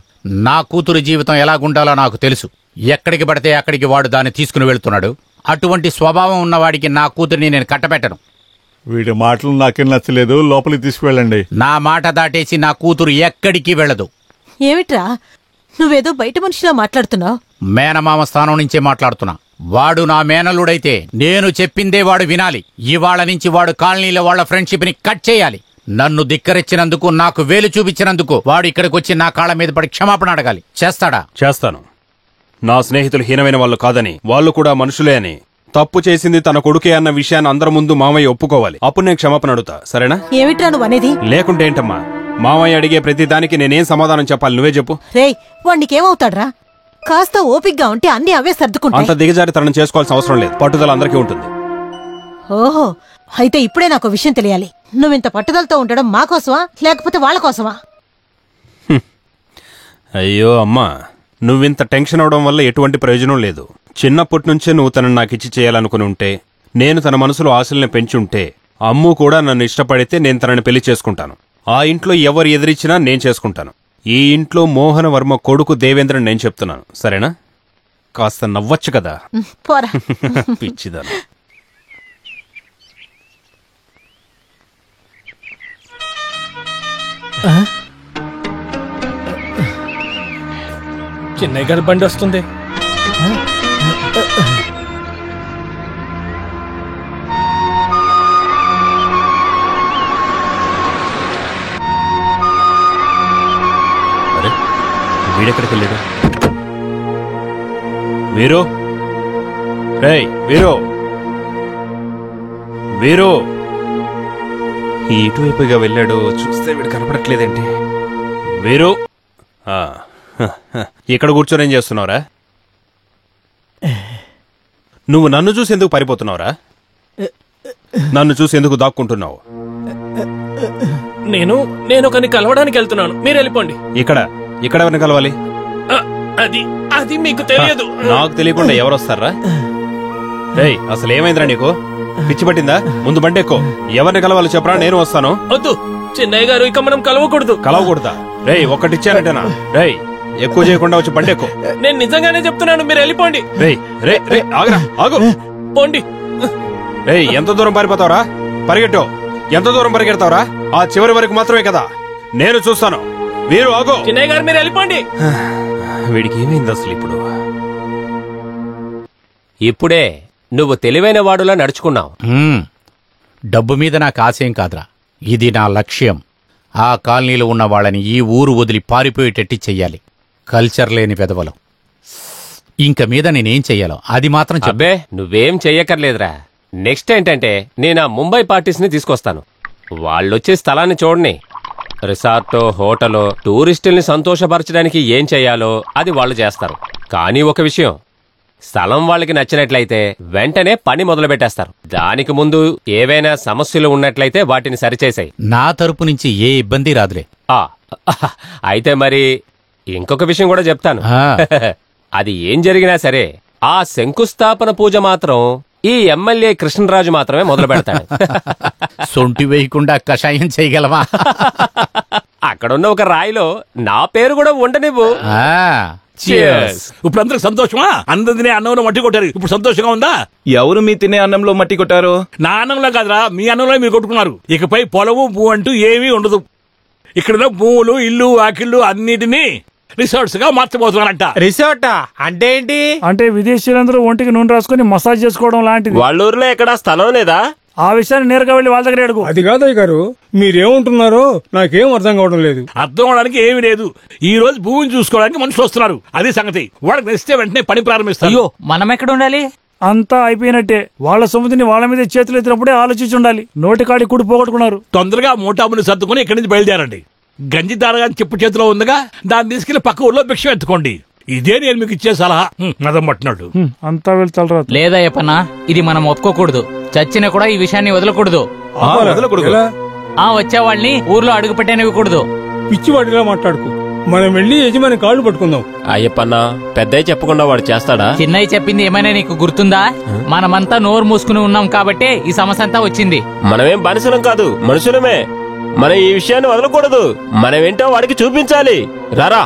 నా కూతురు జీవితం ఎలాగుండాలో నాకు తెలుసు. ఎక్కడికి పడితే అక్కడికి వాడు దాన్ని తీసుకుని వెళ్తున్నాడు. అటువంటి స్వభావం ఉన్నవాడికి నా కూతురిని నేను కట్టబెట్టను. వీడి మాటలు నాకేం నచ్చలేదు, లోపలికి తీసుకువెళ్ళండి. నా మాట దాటేసి నా కూతురు ఎక్కడికి వెళ్ళదు. ఏమిట్రా నువ్వేదో బయట మనిషిలా మాట్లాడుతున్నావు? మేనమామ స్థానం నుంచే మాట్లాడుతున్నా. వాడు నా మేనలుడైతే నేను చెప్పిందే వాడు వినాలి. ఇవాళ నుంచి వాడు కాలనీలో వాళ్ళ ఫ్రెండ్షిప్ ని కట్ చేయాలి. నన్ను ధిక్కరించినందుకు, నాకు వేలు చూపించినందుకు వాడు ఇక్కడికి వచ్చి నా కాళ్ళ మీద పడి క్షమాపణ అడగాలి. చేస్తాడా? చేస్తాను. నా స్నేహితులు హీనమైన వాళ్ళు కాదని, వాళ్ళు కూడా మనుషులే అని, తప్పు చేసింది తన కొడుకే అన్న విషయాన్ని అందరి ముందు మామయ్య ఒప్పుకోవాలి. అప్పుడు నేను క్షమాపణ అడుగుతా, సరేనా? ఏమిట్రా నువ్వు అనేది? లేకుంటే ఏంటమ్మా, మామయ్య అడిగే ప్రతి దానికి నేనేం సమాధానం చెప్పాలి? నువ్వే చెప్పు. రేయ్, వాడికేమవుతాడ్రా? కాస్త ఓపిగ్గా ఉంటే అన్ని అవే సర్దుకుంటా. అంత దిగజారితనం చేసుకోవాల్సిన అవసరం లేదు. పట్టుదల అందరికీ ఉంటుంది. ఓహో, అయితే ఇప్పుడే నాకు విషయం తెలియాలి. నువ్వింత పట్టుదలతో ఉండడం మా కోసమా లేకపోతే వాళ్ళ కోసమా? అయ్యో అమ్మా, నువ్వింత టెన్షన్ అవడం వల్ల ఎటువంటి ప్రయోజనం లేదు. చిన్నప్పటి నుంచే నువ్వు తనను నాకిచ్చి చేయాలనుకుని ఉంటే, నేను తన మనసులో ఆశల్ని పెంచుంటే, అమ్ము కూడా నన్ను ఇష్టపడితే నేను తనని పెళ్లి చేసుకుంటాను. ఆ ఇంట్లో ఎవరు ఎదిరించినా నేను చేసుకుంటాను. ఈ ఇంట్లో మోహన వర్మ కొడుకు దేవేంద్రని నేను చెప్తున్నాను, సరేనా? కాస్త నవ్వచ్చు కదా. పోరా పిచ్చిదాను. చిన్నయ్య గారి బండి వస్తుంది. అరే, వీడెక్కడికి వెళ్ళాడు? వీరు, రేయ్ వీరు, వీరు ఇటువైపుగా వెళ్ళాడు. చూస్తే వీడు కనపడట్లేదేంటి? వీరు, ఇక్కడ కూర్చొని ఏం చేస్తున్నావురా? నువ్వు నన్ను చూసి ఎందుకు పారిపోతున్నావురా? నన్ను చూసి ఎందుకు దాక్కుంటున్నావు? నేను ఒకరిని కలవడానికి వెళ్తున్నాను, మీరు వెళ్ళిపోండి. ఇక్కడ ఎవరిని కలవాలి? అది మీకు తెలియదు. నాకు తెలియకుండా ఎవరొస్తారా? రేయ్, అసలు ఏమైందిరా నీకు? పిచ్చి పట్టిందా? ముందు బండి ఎక్కు. ఎవరిని కలవాలో చెప్పరా, నేను వస్తాను. వద్దు చిన్నయ్య గారు, ఇక మనం కలవకూడదు. కలవకూడదా? రేయ్ ఒక్కటిచ్చానంటేనా? రేయ్ ఎక్కువ చేయకుండా వచ్చి బండి ఎక్కు. నేను నిజంగానే చెప్తున్నాను, మీరు వెళ్ళిపోండి. రేయ్ రే రే ఆగరా, ఆగు. పోండి. రేయ్ ఎంత దూరం పారిపోతావురా? పరిగెట్టు. ఎంత దూరం పరిగెడతావురా? ఆ చివరి వరకు మాత్రమే కదా, నేను చూస్తాను. వీరు ఆగు. చిన్నయ్య గారు మీరు వెళ్ళిపోండి. వీడికి ఏమైంది అసలు ఇప్పుడు? ఇప్పుడే నువ్వు తెలివైన వాడులా నడుచుకున్నావు. డబ్బు మీద నాకు ఆశయం కాదురా, ఇది నా లక్ష్యం. ఆ కాలనీలో ఉన్న వాళ్ళని ఈ ఊరు వదిలి పారిపోయేటట్టు చెయ్యాలి. కల్చర్ లేని వెధవలం. ఇంక మీద నేనేం చెయ్యాలో అది మాత్రం అబ్బే నువ్వేం చెయ్యక్కర్లేదురా. నెక్స్ట్ ఏంటంటే నేను ఆ ముంబై పార్టీస్ ని తీసుకొస్తాను. వాళ్ళొచ్చే స్థలాన్ని చూడని. రిసార్టో హోటలో టూరిస్టుల్ని సంతోషపరచడానికి ఏం చెయ్యాలో అది వాళ్ళు చేస్తారు. కానీ ఒక విషయం, స్థలం వాళ్ళకి నచ్చినట్లయితే వెంటనే పని మొదలు పెట్టేస్తారు. దానికి ముందు ఏవైనా సమస్యలు ఉన్నట్లయితే వాటిని సరిచేసాయి. నా తరపు నుంచి ఏ ఇబ్బంది రాదులే. అయితే మరి ఇంకొక విషయం కూడా చెప్తాను. అది ఏం జరిగినా సరే ఆ శంకుస్థాపన పూజ మాత్రం ఈ ఎమ్మెల్యే కృష్ణరాజు మాత్రమే మొదలు పెడతాడు. సొంటి వేయకుండా కషాయం చేయగలవా? అక్కడున్న ఒక రాయిలో నా పేరు కూడా ఉండనివ్వు. ఇప్పుడు అందరికి సంతోషమా? అందరినీ అన్నంలో మట్టి కొట్టారు, ఇప్పుడు సంతోషంగా ఉందా? ఎవరు మీ తినే అన్నంలో మట్టి కొట్టారు? నా అన్నంలో కాదురా, మీ అన్నంలో మీరు కొట్టుకున్నారు. ఇకపై పొలము పువ్వు అంటూ ఏమీ ఉండదు. ఇక్కడ భూములు ఇల్లు వాకిళ్ళు అన్నిటినీ రిసార్ట్స్ గా మార్చబోతున్నారంట. రిసార్టా అంటే ఏంటి? అంటే విదేశీయులందరూ ఒంటికి నూనె రాసుకుని మసాజ్ చేసుకోవడం లాంటిది. వాళ్ళ ఊర్లో ఎక్కడ స్థలం లేదా? ఆ విషయాన్ని నేరుగా వెళ్లి వాళ్ళ దగ్గర అడుగు. అది కాదయ్య గారు, మీరేమంటున్నారో నాకేం అర్థం కావడం లేదు. అర్థం అవడానికి ఏమీ లేదు. ఈ రోజు భూమిని చూసుకోవడానికి మనుషులు వస్తున్నారు, అదే సంగతి. వాళ్ళకి నచ్చితే వెంటనే పని ప్రారంభిస్తారు. అయ్యో మనం ఎక్కడ ఉండాలి? అంతా అయిపోయినట్టే. వాళ్ళ సొమ్ముతిని వాళ్ళ మీద చేతులు ఎత్తినప్పుడే ఆలోచించి ఉండాలి. నోటికాడి కుడి పోగొట్టుకున్నారు. తొందరగా మూటాముని సర్దుకుని ఇక్కడి నుంచి బయలుదేరండి. గంజి దారగా చెప్పు చేతిలో ఉందిగా, దాన్ని తీసుకెళ్లి పక్క ఊళ్ళో భిక్ష ఎత్తుకోండి. ఇదే నేను మీకు ఇచ్చే సలహా. మదం పట్టినట్టు అంతా వెళ్తారు. లేదా యప్పన్న, ఇది మనం ఒప్పుకోకూడదు. చచ్చినా కూడా ఈ విషయాన్ని వదలకూడదు. వచ్చే వాళ్ళని ఊర్లో అడుగు పెట్టనివ్వకూడదు. పిచ్చివాడిలా మాట్లాడుకు. మనం వెళ్ళి యజమాని కాళ్ళు పట్టుకుందాం. అయ్యప్పన్నా, పెద్దయ్య చెప్పకుండా వాడు చేస్తాడా? చిన్నయ్య చెప్పింది ఏమైనా నీకు గుర్తుందా? మనమంతా నోరు మూసుకుని ఉన్నాం కాబట్టే ఈ సమస్య అంతా వచ్చింది. మనమేం బానిసలం కాదు, మనుషులమే. మనం ఈ విషయాన్ని వదలకూడదు. మనమేంటో వాడికి చూపించాలి. రారా.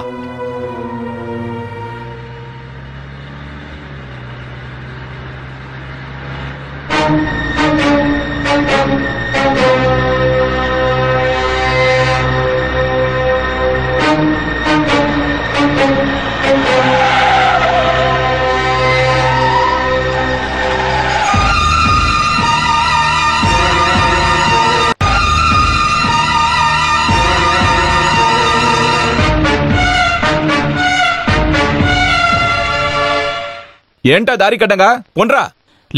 ఏంటా దారి కట్టంగా కొండ్రా?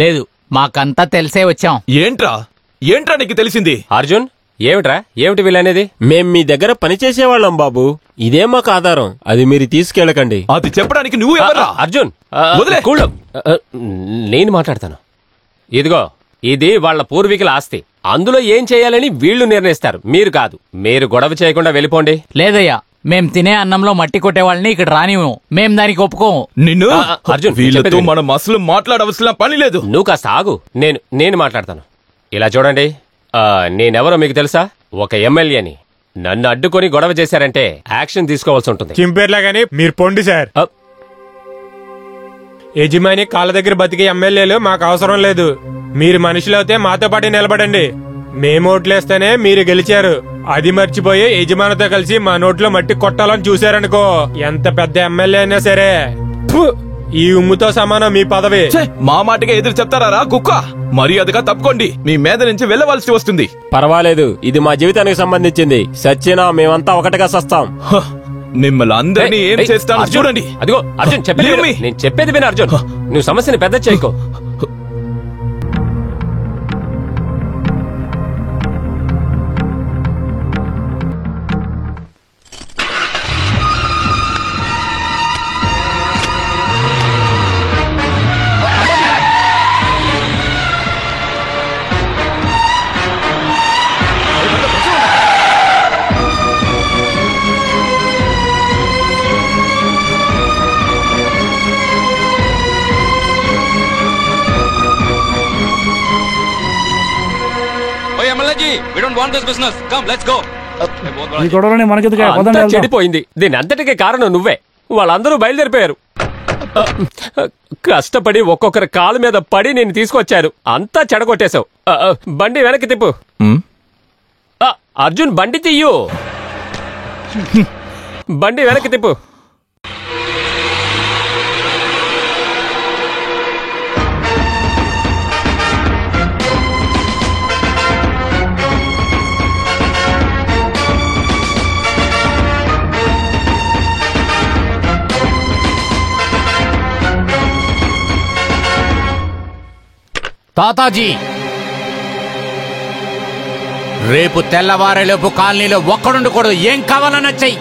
లేదు, మాకంతా తెలిసే వచ్చాం. ఏంట్రా నీకు తెలిసింది? అర్జున్, ఏమిటి వీళ్ళనేది? మేం మీ దగ్గర పనిచేసేవాళ్ళం బాబు. ఇదే మాకు ఆధారం. అది మీరు తీసుకెళ్ళకండి. అది చెప్పడానికి నువ్వు ఎవరా? అర్జున్ వదిలే. నేను మాట్లాడతాను. ఇదిగో, ఇది వాళ్ళ పూర్వీకుల ఆస్తి. అందులో ఏం చేయాలని వీళ్లు నిర్ణయిస్తారు, మీరు కాదు. మీరు గొడవ చేయకుండా వెళ్ళిపోండి. లేదయ్యా, మేం తినే అన్నంలో మట్టి కొట్టే వాళ్ళని ఇక్కడ రానివ్వం. మేం దానికి ఒప్పుకోము. నిన్ను అర్జున్, వీళ్ళతో మనం అసలు మాట్లాడవలసిన పని లేదు. నువ్వు కాస్త ఆగు, నేను మాట్లాడతాను. ఇలా చూడండి, నేనెవరో మీకు తెలుసా? ఒక ఎమ్మెల్యేని. నన్ను అడ్డుకొని గొడవ చేశారంటే యాక్షన్ తీసుకోవాల్సి ఉంటుంది. చింపేర్లా గానీ మీరు పొండి సార్. యజమాని కాళ్ళ దగ్గర బతికే ఎమ్మెల్యేలు మాకు అవసరం లేదు. మీరు మనుషులైతే మాతో పాటు నిలబడండి. మేము ఓట్లేస్తేనే మీరు గెలిచారు. అది మర్చిపోయి యజమానితో కలిసి మా నోట్లో మట్టి కొట్టాలని చూశారనుకో, ఎంత పెద్ద ఎమ్మెల్యే అయినా సరే ఈ ఉమ్ముతో సమానం మీ పదవి. మా మాటగా ఎదురు చెప్తారా కుక్క? మర్యాదగా తప్పుకోండి, మీ మీద నుంచి వెళ్ళవలసి వస్తుంది. పర్వాలేదు, ఇది మా జీవితానికి సంబంధించింది. సచ్చినా మేమంతా ఒకటిగా సస్తాం. మిమ్మల్ని అందరినీ ఏం చేస్తాను చూడండి. అదిగో అర్జున్, నేను చెప్పేది విను అర్జున్. నువ్వు సమస్యని పెద్ద చేయకో. we don't want this business. Come, let's go. ఈ గొడవలని మనకెందుకు అంతా చెడిపోయింది. దీని అంతటికే కారణం నువ్వే. వాళ్ళందరూ బయలుదేరిపోయారు. కష్టపడి ఒక్కొక్కరి కాలు మీద పడి నేను తీసుకొచ్చారు. అంతా చెడగొట్టేశావు. బండి వెనక్కి తిప్పు. అర్జున్ బండి తీయు. బండి వెనక్కి తిప్పు. తాతాజీ, రేపు తెల్లవారేలోపు కాలనీలో ఒక్కడుండకూడదు. ఏం కావాలన్నా చెయ్యి.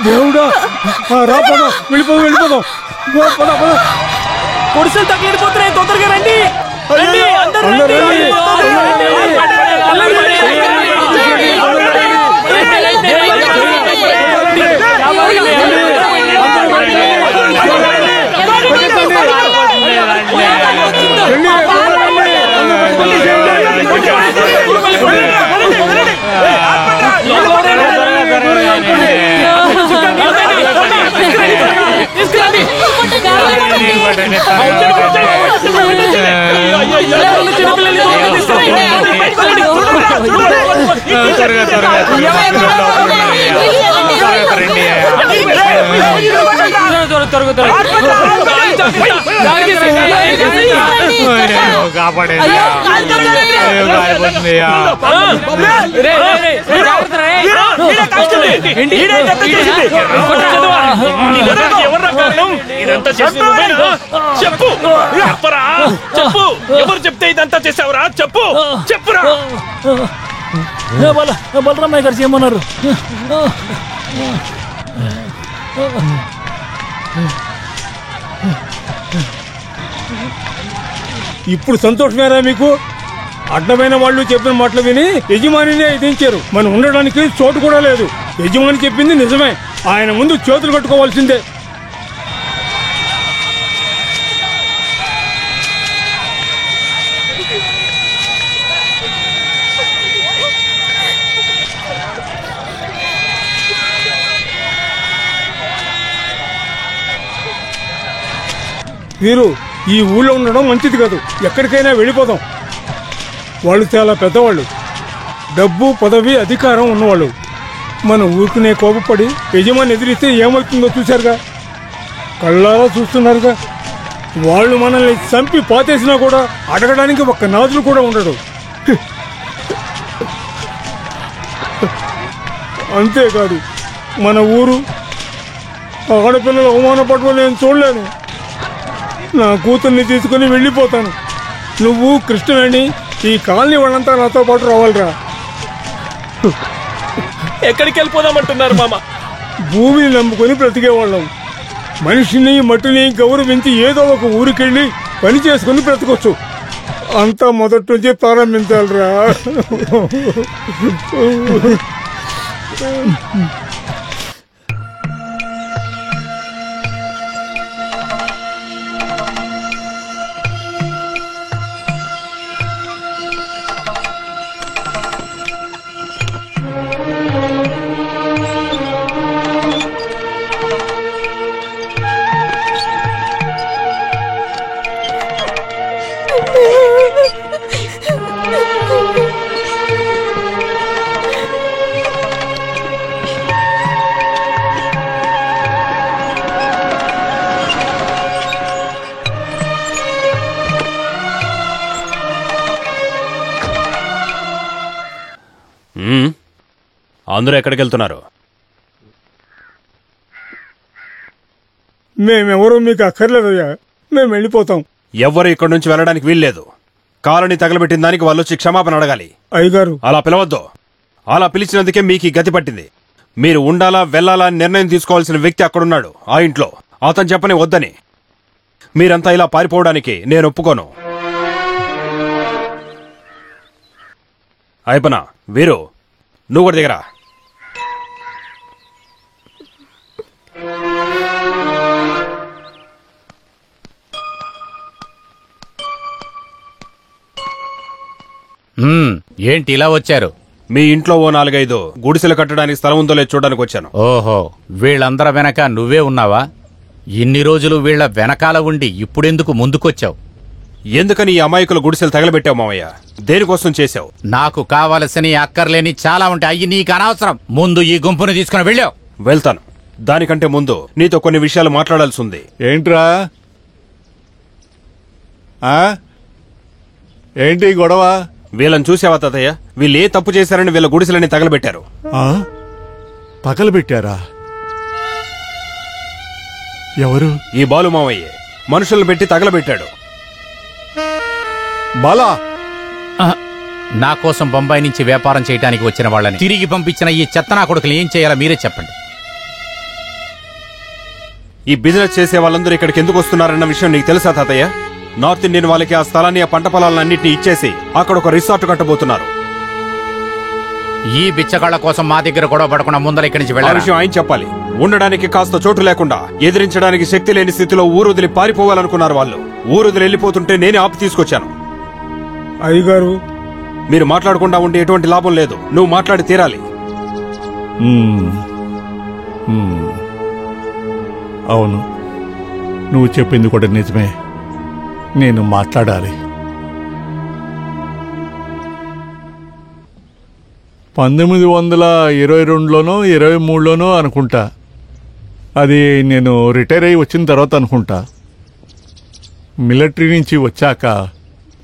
దేవుడా, రాపదా, వెళ్ళిపోదాం. పొడిసెలు తగ్గిపోతున్నాయి, తొందరగా రండి. చెప్పు, ఎవరు చెప్తే ఇదంతా చేసావురా? చెప్పురా. బలరామయ్య గారు చేయమన్నారు. ఇప్పుడు సంతోషమేరా మీకు? అడ్డమైన వాళ్ళు చెప్పిన మాటలు విని యజమానినే ఎదించారు. మనం ఉండడానికి చోటు కూడా లేదు. యజమాని చెప్పింది నిజమే. ఆయన ముందు చేతులు కట్టుకోవాల్సిందే. వీరు ఈ ఊళ్ళో ఉండడం మంచిది కాదు. ఎక్కడికైనా వెళ్ళిపోదాం. వాళ్ళు చాలా పెద్దవాళ్ళు, డబ్బు, పదవి, అధికారం ఉన్నవాళ్ళు. మనం ఊరుకునే కోపపడి యజమాని ఎదిరిస్తే ఏమవుతుందో చూశారుగా, కళ్ళారా చూస్తున్నారుగా. వాళ్ళు మనల్ని చంపి పాతేసినా కూడా అడగడానికి ఒక్క నాదులు కూడా ఉండడు. అంతేకాదు, మన ఊరు ఆడపిల్లలు అవమానపడడం నేను చూడలేను. నా కూతుర్ని తీసుకుని వెళ్ళిపోతాను. నువ్వు కృష్ణవేణి, ఈ కాలనీ వాళ్ళంతా నాతో పాటు రావాలిరా. ఎక్కడికి వెళ్ళిపోదామంటున్నారు మామ? భూమిని నమ్ముకొని బ్రతికేవాళ్ళం. మనిషిని, మట్టిని గౌరవించి ఏదో ఒక ఊరికెళ్ళి పని చేసుకుని బ్రతకొచ్చు. అంతా మొదటి నుంచి ప్రారంభించాలిరా. అందరూ ఎక్కడికి వెళ్తున్నారు? మేమెవరూ మీకు అక్కర్లేదయ్యా, మేము వెళ్ళిపోతాం. ఎవ్వరు ఇక్కడి నుంచి వెళ్ళడానికి వీల్లేదు. కాలనీ తగలబెట్టిన దానికి వాళ్ళు వచ్చి క్షమాపణ అడగాలి. అయ్యగారు, అలా పిలవద్దు. అలా పిలిచినందుకే మీకు గతి పట్టింది. మీరు ఉండాలా వెళ్ళాలా అని నిర్ణయం తీసుకోవాల్సిన వ్యక్తి అక్కడున్నాడు, ఆ ఇంట్లో. అతను చెప్పని వద్దని. మీరంతా ఇలా పారిపోవడానికి నేను ఒప్పుకోను. అయిపోనా వీరు, నువ్వు కూడా దిగరా. ఏంటి ఇలా వచ్చారు? మీ ఇంట్లో ఓ 4-5 గుడిసెలు కట్టడానికి స్థలం ఉందో లేదు చూడడానికి వచ్చాను. ఓహో, వీళ్ళందరి వెనక నువ్వే ఉన్నావా? ఇన్ని రోజులు వీళ్ళ వెనకాల ఉండి ఇప్పుడెందుకు ముందుకొచ్చావు? ఎందుకని ఈ అమాయకుల గుడిసెలు తగలబెట్టావు మామయ్య? దేనికోసం చేశావు? నాకు కావలసిన అక్కర్లేని చాలా ఉంటాయి, అయ్యి నీకు అనవసరం. ముందు ఈ గుంపును తీసుకుని వెళ్ళావు. వెళ్తాను. దానికంటే ముందు నీతో కొన్ని విషయాలు మాట్లాడాల్సి ఉంది. ఏంట్రా? ఏంటి గొడవ? వీళ్ళని చూసావా తాతయ్య? వీళ్ళు ఏ తప్పు చేశారని వీళ్ళ గుడిసెలని తగలబెట్టారు. తగలబెట్టారా? ఎవరు? ఈ బాలు మామయ్యే మనుషులను పెట్టి తగలబెట్టాడు. బాలా, నా కోసం బొంబాయి నుంచి వ్యాపారం చేయడానికి వచ్చిన వాళ్ళని తిరిగి పంపించిన ఈ చెత్తనా కొడుకులు ఏం చేయాలో మీరే చెప్పండి. ఈ బిజినెస్ చేసే వాళ్ళందరూ ఇక్కడికి ఎందుకు వస్తున్నారన్న విషయం నీకు తెలుసా తాతయ్య? నార్త్ ఇండియన్ వాళ్ళకి ఆ స్థలాన్ని, ఆ పంట పొలాలన్నింటినీ ఇచ్చేసి అక్కడ ఒక రిసార్ట్ కట్టబోతున్నారు. ఈ బిచ్చగాళ్ల కోసం మా దగ్గర గొడవ పడకుండా ముందర ఇక్కడి నుంచి వెళ్ళాలి. విషయం ఆయన చెప్పాలి. ఉండడానికి కాస్త చోటు లేకుండా, ఎదిరించడానికి శక్తి లేని స్థితిలో ఊరు వదిలి పారిపోవాలనుకున్నారు వాళ్ళు. ఊరు వదిలి వెళ్ళిపోతుంటే నేనే ఆపి తీసుకొచ్చాను. అయ్యగారు, మీరు మాట్లాడకుండా ఉండే ఎటువంటి లాభం లేదు. నువ్వు మాట్లాడి తీరాలి. అవును, నువ్వు చెప్పింది కూడా నిజమే. నేను మాట్లాడాలి. 1922లోనో 23లోనో అనుకుంటా. అది నేను రిటైర్ అయ్యి వచ్చిన తర్వాత అనుకుంటా. మిలిటరీ నుంచి వచ్చాక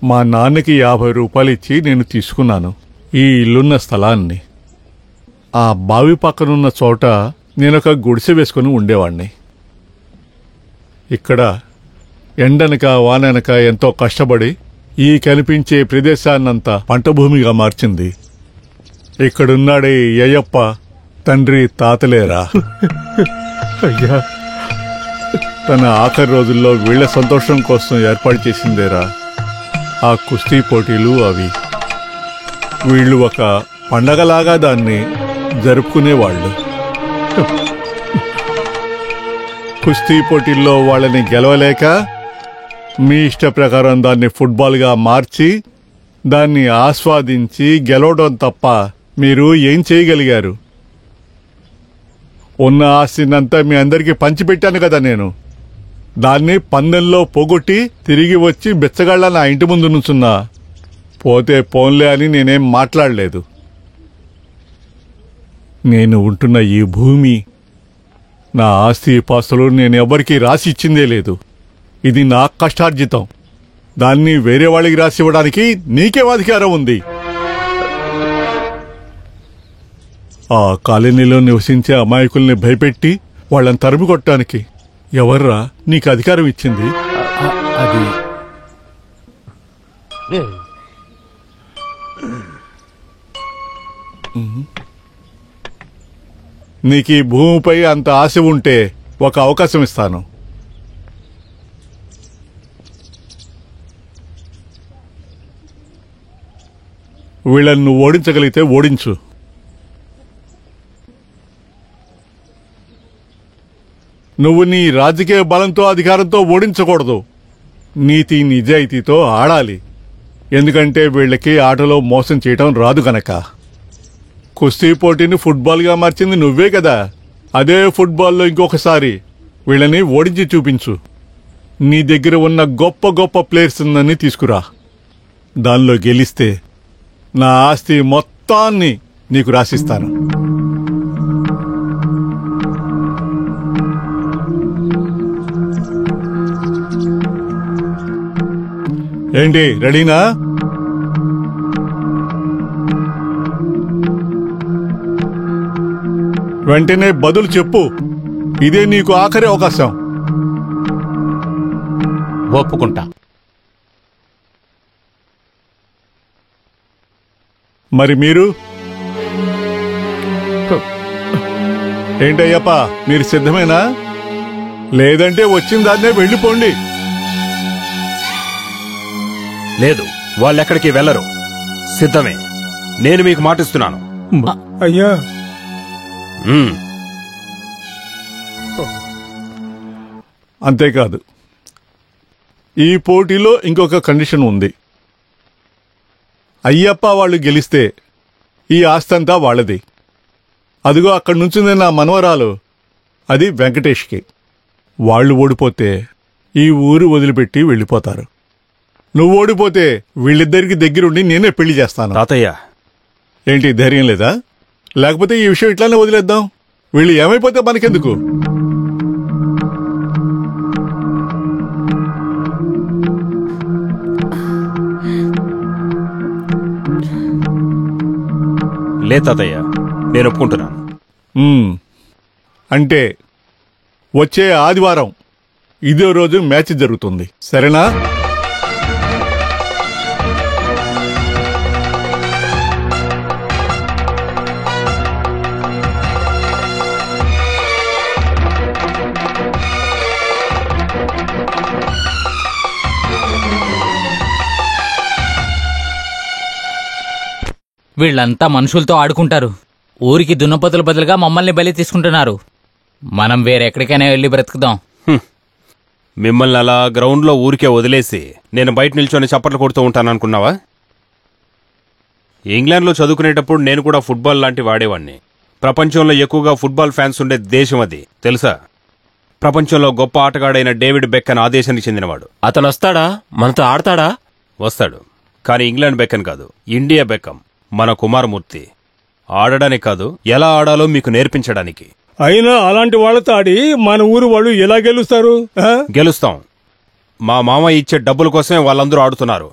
మా నాన్నకి 50 రూపాయలు ఇచ్చి నేను తీసుకున్నాను ఈ ఇల్లున్న స్థలాన్ని. ఆ బావి పక్కనున్న చోట నేనొక గుడిసె వేసుకుని ఉండేవాణ్ణి. ఇక్కడ ఎండనక వాననక ఎంతో కష్టపడి ఈ కనిపించే ప్రదేశాన్నంతా పంట భూమిగా మార్చింది. ఇక్కడున్నాడే అయ్యప్ప తండ్రి తాతలేరా. అయ్యా, తన ఆఖరి రోజుల్లో వీళ్ల సంతోషం కోసం ఏర్పాటు చేసిందేరా ఆ కుస్తీ పోటీలు. అవి వీళ్ళు ఒక పండగలాగా దాన్ని జరుపుకునేవాళ్ళు. కుస్తీ పోటీల్లో వాళ్ళని గెలవలేక మీ ఇష్ట ప్రకారం దాన్ని ఫుట్బాల్గా మార్చి దాన్ని ఆస్వాదించి గెలవడం తప్ప మీరు ఏం చేయగలిగారు? ఉన్న ఆస్తినంతా మీ అందరికీ పంచిపెట్టాను కదా నేను. దాన్ని పందెంలో పోగొట్టి తిరిగి వచ్చి బెచ్చగాళ్ళ నా ఇంటి ముందు నుంచున్నా. పోతే పోన్లే అని నేనేం మాట్లాడలేదు. నేను ఉంటున్న ఈ భూమి, నా ఆస్తి పాస్తులు నేను ఎవరికీ రాసి ఇచ్చిందే లేదు. ఇది నా కష్టార్జితం. దాన్ని వేరే వాళ్ళకి రాసి ఇవ్వడానికి నీకేం అధికారం ఉంది? ఆ కాలనీలో నివసించే అమాయకుల్ని భయపెట్టి వాళ్ళని తరిమి కొట్టడానికి ఎవర్రా నీకు అధికారం ఇచ్చింది? అది నీకు ఈ భూమిపై అంత ఆశ ఉంటే ఒక అవకాశం ఇస్తాను. వీళ్ళని నువ్వు ఓడించగలిగితే ఓడించు. నువ్వు నీ రాజకీయ బలంతో అధికారంతో ఓడించకూడదు. నీతి నిజాయితీతో ఆడాలి. ఎందుకంటే వీళ్ళకి ఆటలో మోసం చేయటం రాదు గనక. కుస్తీ పోటీని ఫుట్బాల్గా మార్చింది నువ్వే కదా. అదే ఫుట్బాల్లో ఇంకొకసారి వీళ్ళని ఓడించి చూపించు. నీ దగ్గర ఉన్న గొప్ప గొప్ప ప్లేయర్స్ అన్ని తీసుకురా. దానిలో గెలిస్తే నా ఆస్తి మొత్తాన్ని నీకు రాసిస్తాను. ఏంటి, రెడీనా? వెంటనే బదులు చెప్పు. ఇదే నీకు ఆఖరి అవకాశం. ఒప్పుకుంటా. మరి మీరు ఏంటయ్యప్ప, మీరు సిద్ధమేనా? లేదంటే వచ్చిన దాన్నే వెళ్ళిపోండి. లేదు, వాళ్ళెక్కడికి వెళ్లరు. సిద్ధమే. నేను మీకు మాటిస్తున్నాను. అయ్యా అంతేకాదు, ఈ పోటీలో ఇంకొక కండిషన్ ఉంది. అయ్యప్ప వాళ్ళు గెలిస్తే ఈ ఆస్తంతా వాళ్ళది. అదిగో అక్కడి నుంచింది నా మనవరాలు, అది వెంకటేష్కి. వాళ్ళు ఓడిపోతే ఈ ఊరు వదిలిపెట్టి వెళ్ళిపోతారు. నువ్వు ఓడిపోతే వీళ్ళిద్దరికి దగ్గరుండి నేనే పెళ్లి చేస్తాను. తాతయ్య, ఏంటి ధైర్యం లేదా? లేకపోతే ఈ విషయం ఇట్లానే వదిలేద్దాం. వీళ్ళు ఏమైపోతే మనకెందుకు? లే తాతయ్య, నేను ఒప్పుకుంటున్నాను. అంటే వచ్చే ఆదివారం ఇదే రోజు మ్యాచ్ జరుగుతుంది, సరేనా? వీళ్ళంతా మనుషులతో ఆడుకుంటారు. ఊరికి దున్నపోతుల బదులుగా మమ్మల్ని బలి తీసుకుంటున్నారు. మనం వేరెక్కడికైనా వెళ్ళి బ్రతుకుదాం. మిమ్మల్ని అలా గ్రౌండ్లో ఊరికే వదిలేసి నేను బయట నిల్చొని చప్పట్లు కొడుతూ ఉంటాననుకున్నావా? ఇంగ్లాండ్లో చదువుకునేటప్పుడు నేను కూడా ఫుట్బాల్ లాంటి వాడేవాణ్ణి. ప్రపంచంలో ఎక్కువగా ఫుట్బాల్ ఫ్యాన్స్ ఉండే దేశం అది, తెలుసా? ప్రపంచంలో గొప్ప ఆటగాడైన డేవిడ్ బెక్కన్ ఆ దేశానికి చెందినవాడు. అతను వస్తాడా? మనతో ఆడతాడా? వస్తాడు, కానీ ఇంగ్లాండ్ బెక్కన్ కాదు, ఇండియా బెక్కం, మన కుమారమూర్తి. ఆడడానికి కాదు, ఎలా ఆడాలో మీకు నేర్పించడానికి. అయినా అలాంటి వాళ్ళతో ఆడి మన ఊరు వాళ్ళు ఎలా గెలుస్తారు? గెలుస్తాం. మా మామ ఇచ్చే డబ్బుల కోసమే వాళ్ళందరూ ఆడుతున్నారు.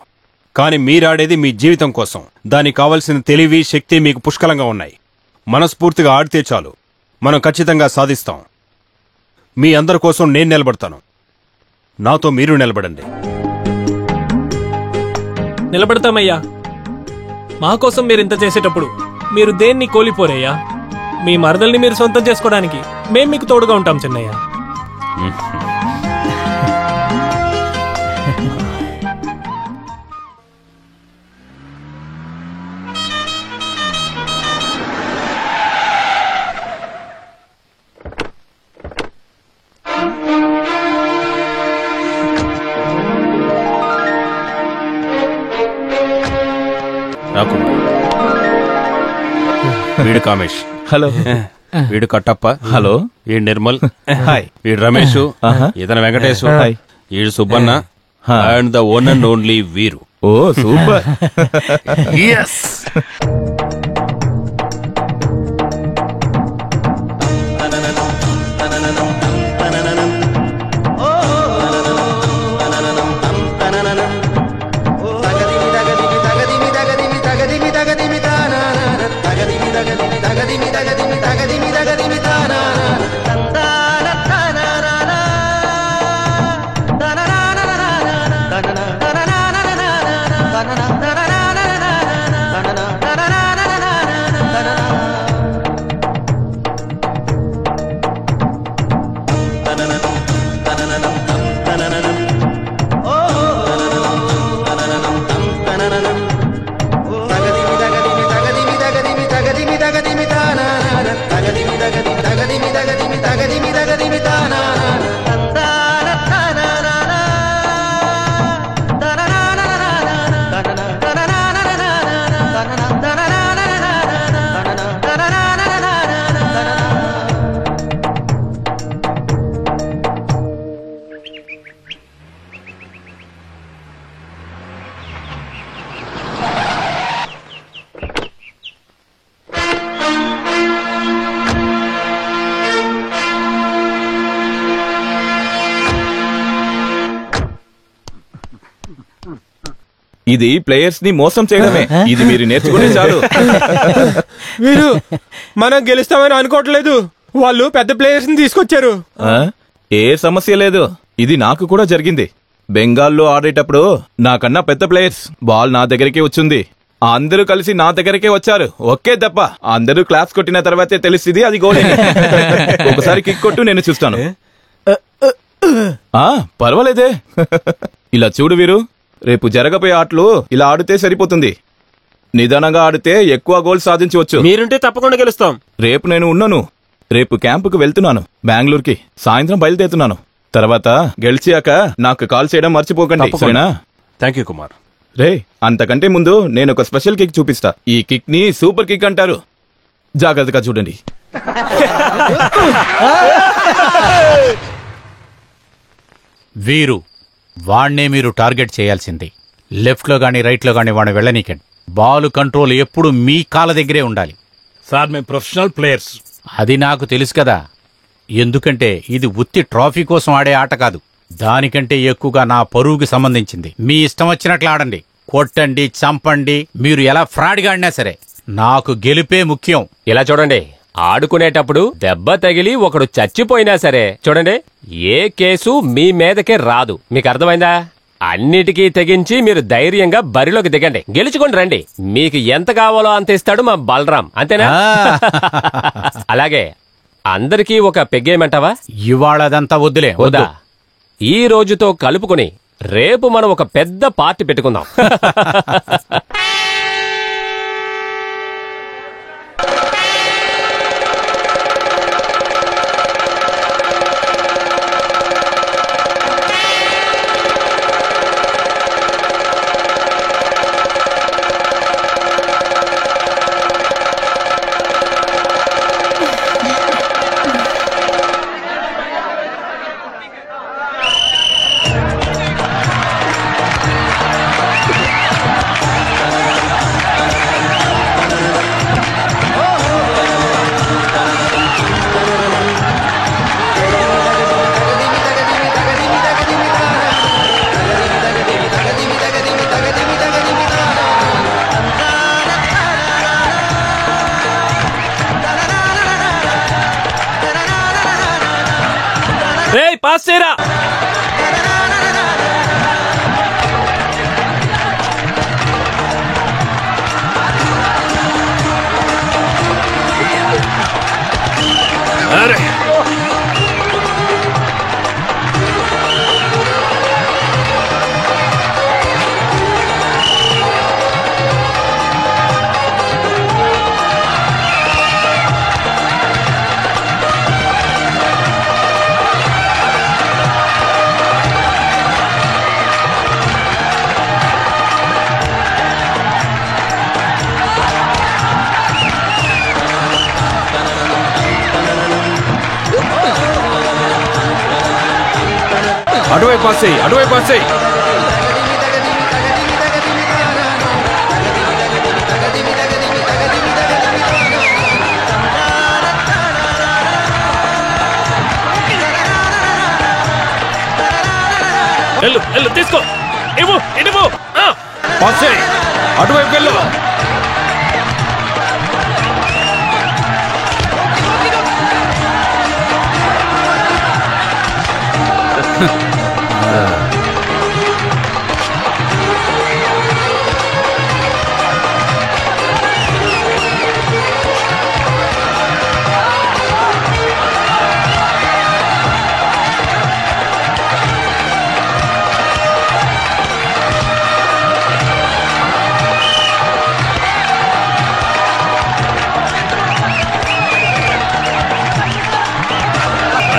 కానీ మీరాడేది మీ జీవితం కోసం. దానికి కావలసిన తెలివి, శక్తి మీకు పుష్కలంగా ఉన్నాయి. మనస్ఫూర్తిగా ఆడితే చాలు, మనం ఖచ్చితంగా సాధిస్తాం. మీ అందరి కోసం నేను నిలబడతాను. నాతో మీరు నిలబడండి. నిలబడతామయ్యా. మా కోసం మీరు ఇంత చేసేటప్పుడు మీరు దేన్ని కోల్పోరయ్యా. మీ మరదల్ని మీరు సొంతం చేసుకోవడానికి మేం మీకు తోడుగా ఉంటాం చిన్నయ్య. వీడు కామేష్. హలో. వీడు కట్టప్ప. హలో. వీడు నిర్మల్. హాయ్. వీడు రమేష్. ఇతను వెంకటేశ్. వీడు Subbanna. And the own and only వీరు. ఓ సూపర్. yes. ఇది ప్లేయర్స్ ని మోసం చేయడమే. ఇది మీరు నేర్చుకుంటే చాలు. వీరు మనం గెలుస్తామని అనుకోవట్లేదు. వాళ్ళు పెద్ద ప్లేయర్స్ ని తీసుకొచ్చారు. ఏ సమస్య లేదు. ఇది నాకు కూడా జరిగింది. బెంగాల్లో ఆడేటప్పుడు నాకన్నా పెద్ద ప్లేయర్స్ బాల్ నా దగ్గరికి వచ్చింది. అందరూ కలిసి నా దగ్గరకే వచ్చారు. ఒకే దెబ్బ అందరూ క్లాస్ కొట్టిన తర్వాతే తెలిసింది అది గోల్. ఒకసారి కిక్ కొట్టు, నేను చూస్తాను. పర్వాలేదే. ఇలా చూడు వీరు, రేపు జరగబోయే ఆటలు ఇలా ఆడితే సరిపోతుంది. నిదానంగా ఆడితే ఎక్కువ గోల్ సాధించవచ్చు. మీరుంటే తప్పకుండా గెలుస్తాం. రేపు నేను ఉన్నాను. రేపు క్యాంపుకు వెళ్తున్నాను, బెంగళూరుకి. సాయంత్రం బయలుదేరుతున్నాను. తర్వాత గెలిచాక నాకు కాల్ చేయడం మర్చిపోకండి, సరేనా? Thank you Kumar. రే, అంతకంటే ముందు నేను ఒక స్పెషల్ కిక్ చూపిస్తా. ఈ కిక్ ని సూపర్ కిక్ అంటారు. జాగ్రత్తగా చూడండి. వీరు వాణ్ణే మీరు టార్గెట్ చేయాల్సింది. లెఫ్ట్ లో గానీ రైట్ లో గానీ వాడిని వెళ్ళనీకండి. బాల్ కంట్రోల్ ఎప్పుడు మీ కాళ్ళ దగ్గరే ఉండాలి. సార్ మేము ప్రొఫెషనల్ ప్లేయర్స్. అది నాకు తెలుసు కదా. ఎందుకంటే ఇది ఉత్తి ట్రాఫీ కోసం ఆడే ఆట కాదు, దానికంటే ఎక్కువగా నా పరువుకి సంబంధించింది. మీ ఇష్టం వచ్చినట్లు ఆడండి, కొట్టండి, చంపండి. మీరు ఎలా ఫ్రాడ్గా ఆడినా సరే నాకు గెలిపే ముఖ్యం. ఇలా చూడండి, ఆడుకునేటప్పుడు దెబ్బ తగిలి ఒకడు చచ్చిపోయినా సరే చూడండి, ఏ కేసు మీ మీదకే రాదు. మీకు అర్థమైందా? అన్నిటికీ తెగించి మీరు ధైర్యంగా బరిలోకి దిగండి, గెలుచుకొని రండి. మీకు ఎంత కావాలో అంత ఇస్తాడు మా బలరాం, అంతేనా? అలాగే అందరికీ ఒక పెగ్గేయమంటావా? ఇవాళదంతా వద్దులే. వద్దా? ఈ రోజుతో కలుపుకొని రేపు మనం ఒక పెద్ద పార్టీ పెట్టుకుందాం. పాస్ చేయరా. అరే అటువైపు పాస్ చేయి, అటువైపు పాస్ చేయి. వెళ్ళు వెళ్ళు, తీసుకో, ఇవ్వు ఇవ్వు. పాస్ చేయి, అటువైపు వెళ్ళు.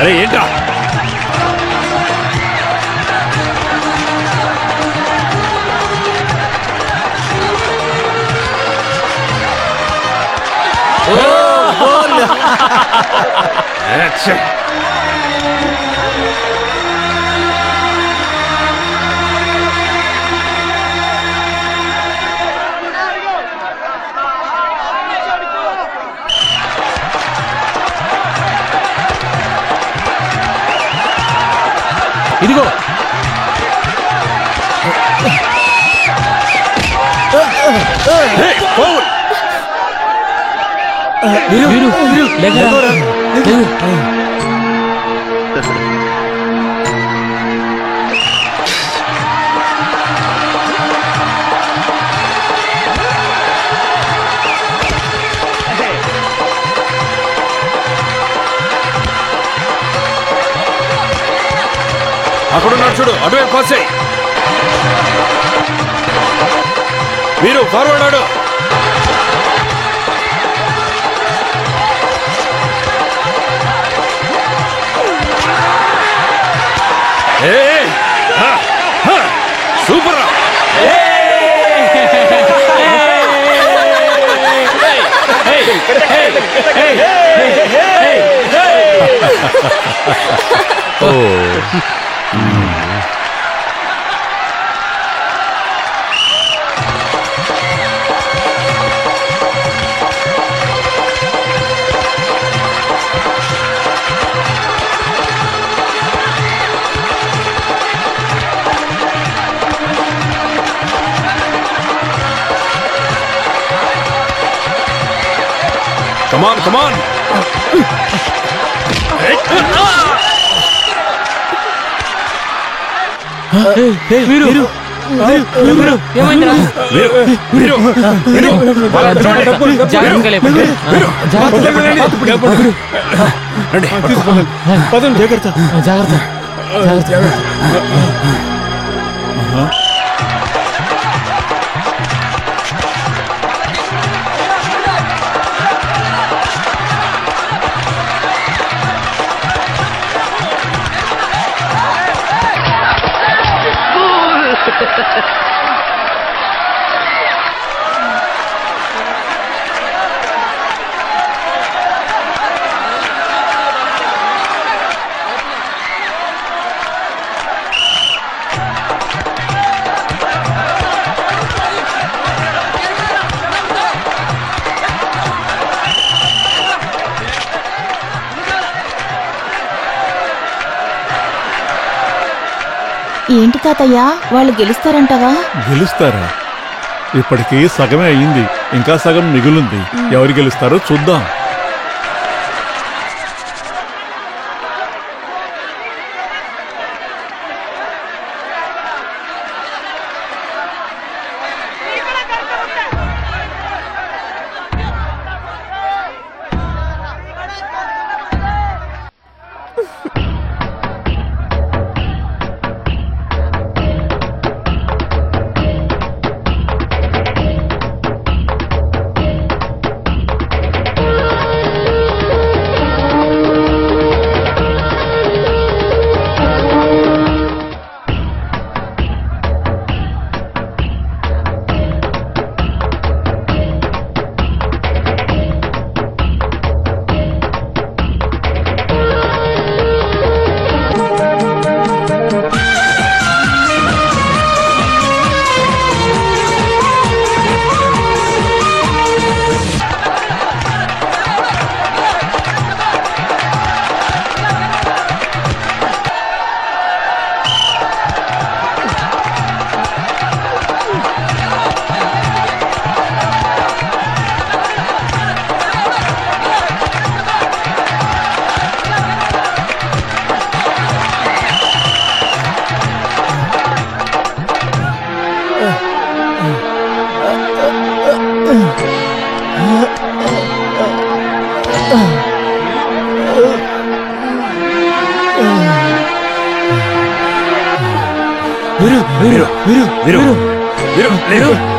అరే ఏంటా? ఇదిగో అక్కడున్నాడు చూడు, అటువైపు పాస్ చేయి. మీరు ఫార్వర్డ్ ఆడు. Super Come on, come on. ఏంటి తాతయ్య, వాళ్ళు గెలుస్తారంటావా? గెలుస్తారా? ఇప్పటికీ సగమే అయింది, ఇంకా సగం మిగులుంది. ఎవరు గెలుస్తారో చూద్దాం.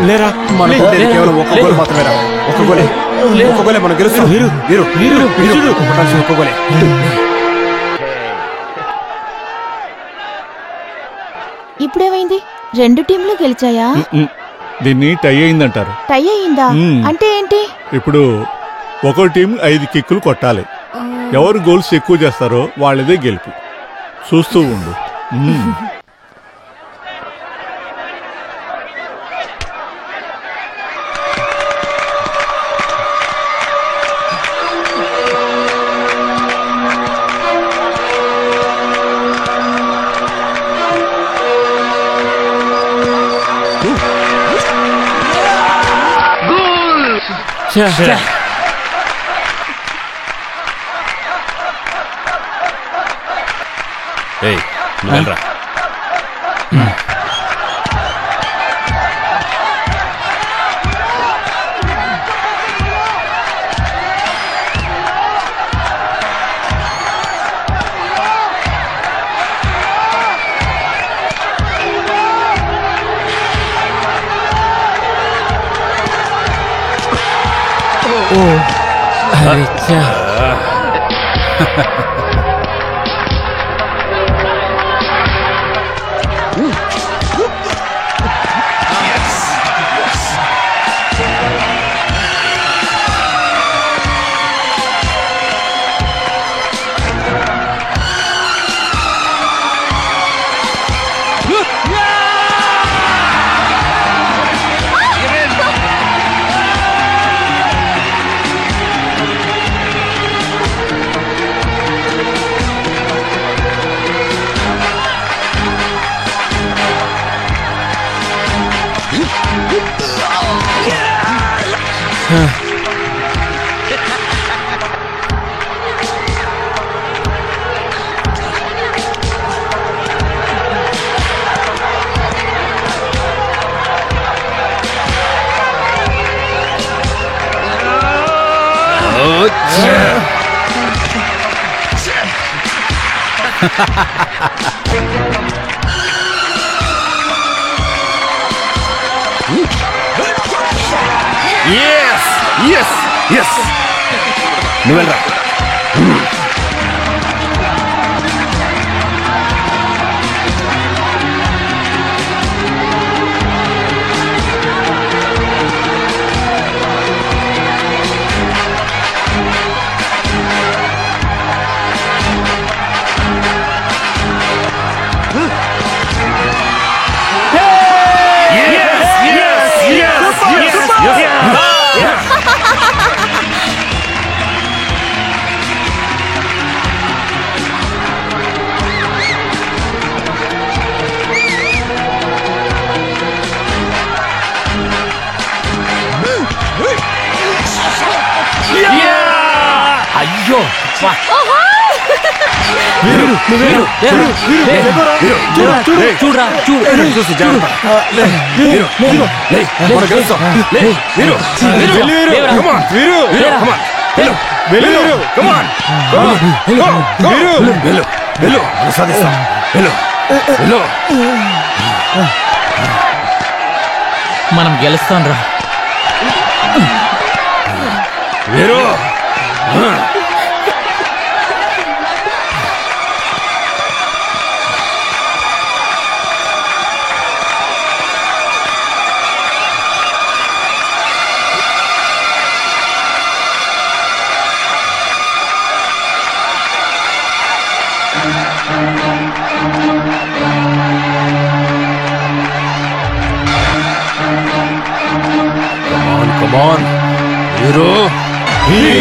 లేరా, మన కేవలం ఒక్క గోల్ మాత్రమేరా. ఒక్క గోలే మనం గెలుస్తాం. ఒక్క గోలే. ఇప్పుడేమైంది? రెండు టీంలు గెలిచాయా? దీన్ని టై అయిందంటారు. టై అయిందా? అంటే ఏంటి? ఇప్పుడు ఒక్కో టీం 5 కిక్కులు కొట్టాలి. ఎవరు గోల్స్ ఎక్కువ చేస్తారో వాళ్ళదే గెలుపు. చూస్తూ ఉండు. వెళ్ళరా. అచ్చా. నువ్వెళ్ళరా. అయ్యో చూడరా చూసి జాగ్రత్త. మనం గెలుస్తాం. వీరు come on. వీరు come on. వీరు come on. వీరు వెళ్ళు సాధిస్తాం. వెళ్ళు మనం గెలుస్తాం రా. వీరు come on. వీరు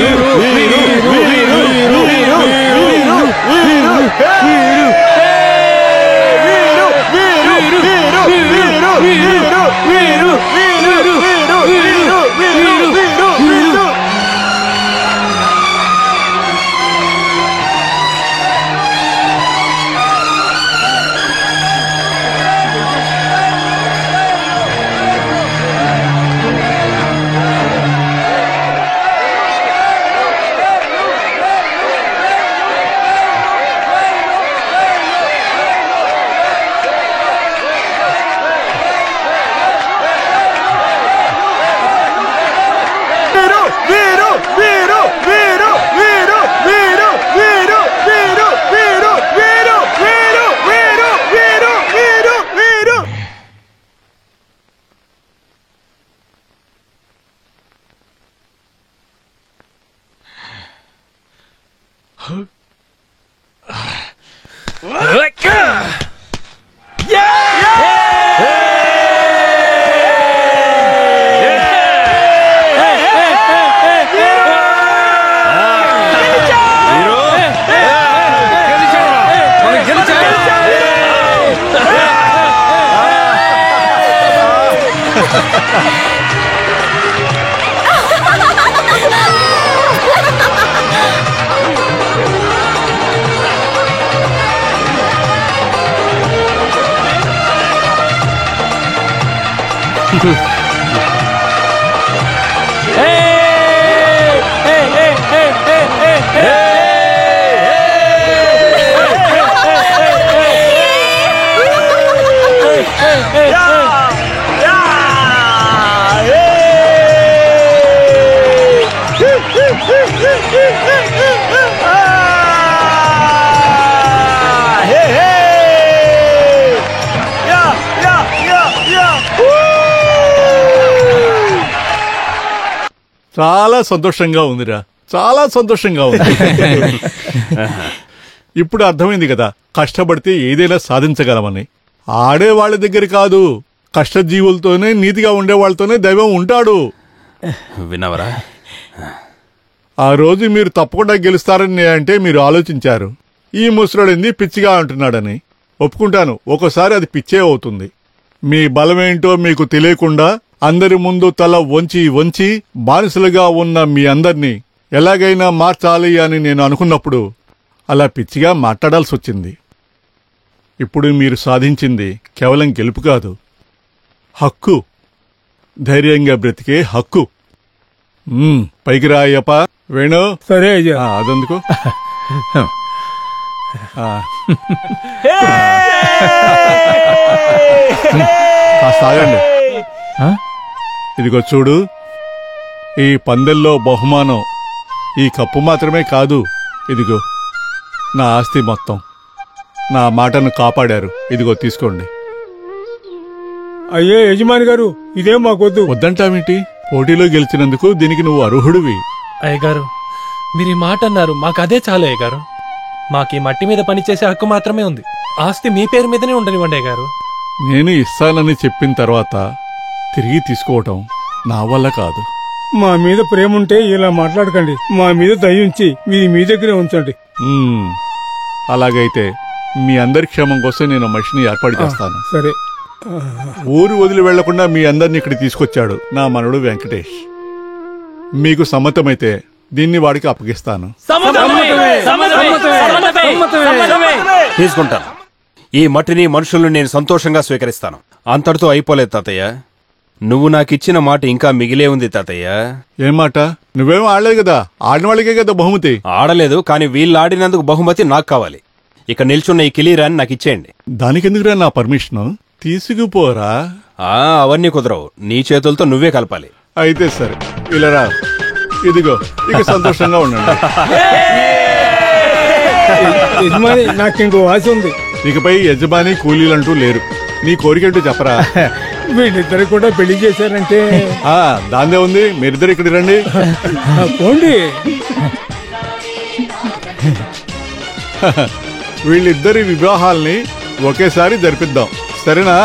చాలా సంతోషంగా ఉందిరా, చాలా సంతోషంగా ఉంది. ఇప్పుడు అర్థమైంది కదా కష్టపడితే ఏదైనా సాధించగలమని. ఆడే వాళ్ళ దగ్గర కాదు, కష్టజీవులతోనే నీతిగా ఉండే వాళ్ళతోనే దైవం ఉంటాడు. విన్నావరా? ఆ రోజు మీరు తప్పకుండా గెలుస్తారని అంటే మీరు ఆలోచించారు. ఈ ముసలుడింది పిచ్చిగా అంటున్నాడని ఒప్పుకుంటాను. ఒక్కోసారి అది పిచ్చే అవుతుంది. మీ బలమేంటో మీకు తెలియకుండా అందరి ముందు తల వంచి వంచి బానిసలుగా ఉన్న మీ అందర్నీ ఎలాగైనా మార్చాలి అని నేను అనుకున్నప్పుడు అలా పిచ్చిగా మాట్లాడాల్సి వచ్చింది. ఇప్పుడు మీరు సాధించింది కేవలం గెలుపు కాదు, హక్కు. ధైర్యంగా బ్రతికే హక్కు. పైకి రా అయ్యప్ప. వేణు సరే అదెందుకు? కాస్త ఆగండి. ఇదిగో చూడు, ఈ పందెల్లో బహుమానం ఈ కప్పు మాత్రమే కాదు. ఇదిగో నా ఆస్తి మొత్తం. నా మాటను కాపాడారు. ఇదిగో తీసుకోండి. అయ్యే యజమాని గారు, ఇదేం మాకొద్దు. వద్దంటావేంటి? పోటీలో గెలిచినందుకు దీనికి నువ్వు అర్హుడివి. అయ్యగారు, మీరు ఈ మాట అన్నారు, మాకు అదే చాలు అయ్యగారు. మాకు ఈ మట్టి మీద పనిచేసే హక్కు మాత్రమే ఉంది. ఆస్తి మీ పేరు మీదనే ఉండనివ్వండి అయ్యగారు. నేను ఇస్తానని చెప్పిన తర్వాత తిరిగి తీసుకోవటం నా వల్ల కాదు. మా మీద ప్రేమ ఉంటే ఇలా మాట్లాడకండి. మా మీద దయ ఉంచి మీది మీ దగ్గరే ఉంచండి. అలాగైతే మీ అందరి క్షేమం కోసం నేను మనిషిని ఏర్పాటు చేస్తాను. సరే. ఊరు వదిలి వెళ్లకుండా మీ అందరిని ఇక్కడికి తీసుకొచ్చాడు నా మనవడు వెంకటేష్. మీకు సమ్మతమైతే దీన్ని వాడికి అప్పగిస్తాను. తీసుకుంటాను. ఈ మట్టిని మనుషులను నేను సంతోషంగా స్వీకరిస్తాను. అంతటితో అయిపోలేదు తాతయ్య. నువ్వు నాకిచ్చిన మాట ఇంకా మిగిలే ఉంది తాతయ్య. ఏం మాట? నువ్వేం ఆడలేదు కదా, ఆడిన వాళ్ళకే కదా బహుమతి. ఆడలేదు, కానీ వీళ్ళు ఆడినందుకు బహుమతి నాకు కావాలి. ఇక నిల్చున్న ఈ కిలీరాన్ని నాకు ఇచ్చేయండి. దానికెందుకురా నా పర్మిషన్? తీసుకుపోరా. అవన్నీ కుదరవు, నీ చేతులతో నువ్వే కలపాలి. అయితే సరే, ఇలా రా. ఇదిగో, ఇక సంతోషంగా ఉండండి. యజమాని, నాకు ఇంకో ఆశ ఉంది. ఇకపై యజమాని కూలీలంటూ లేరు. నీ కోరికంటూ చెప్పరా? వీళ్ళిద్దరు కూడా పెళ్లి చేశారంటే దాందే ఉంది. మీరిద్దరు ఇక్కడికి రండి. పోండి. వీళ్ళిద్దరి వివాహాల్ని ఒకేసారి జరిపిద్దాం. సరేనా?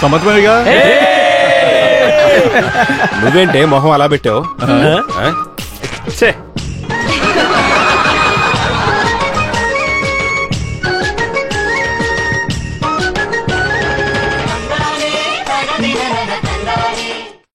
సమ్మతమేగా? నువ్వేంటే మొహం అలా పెట్టావు?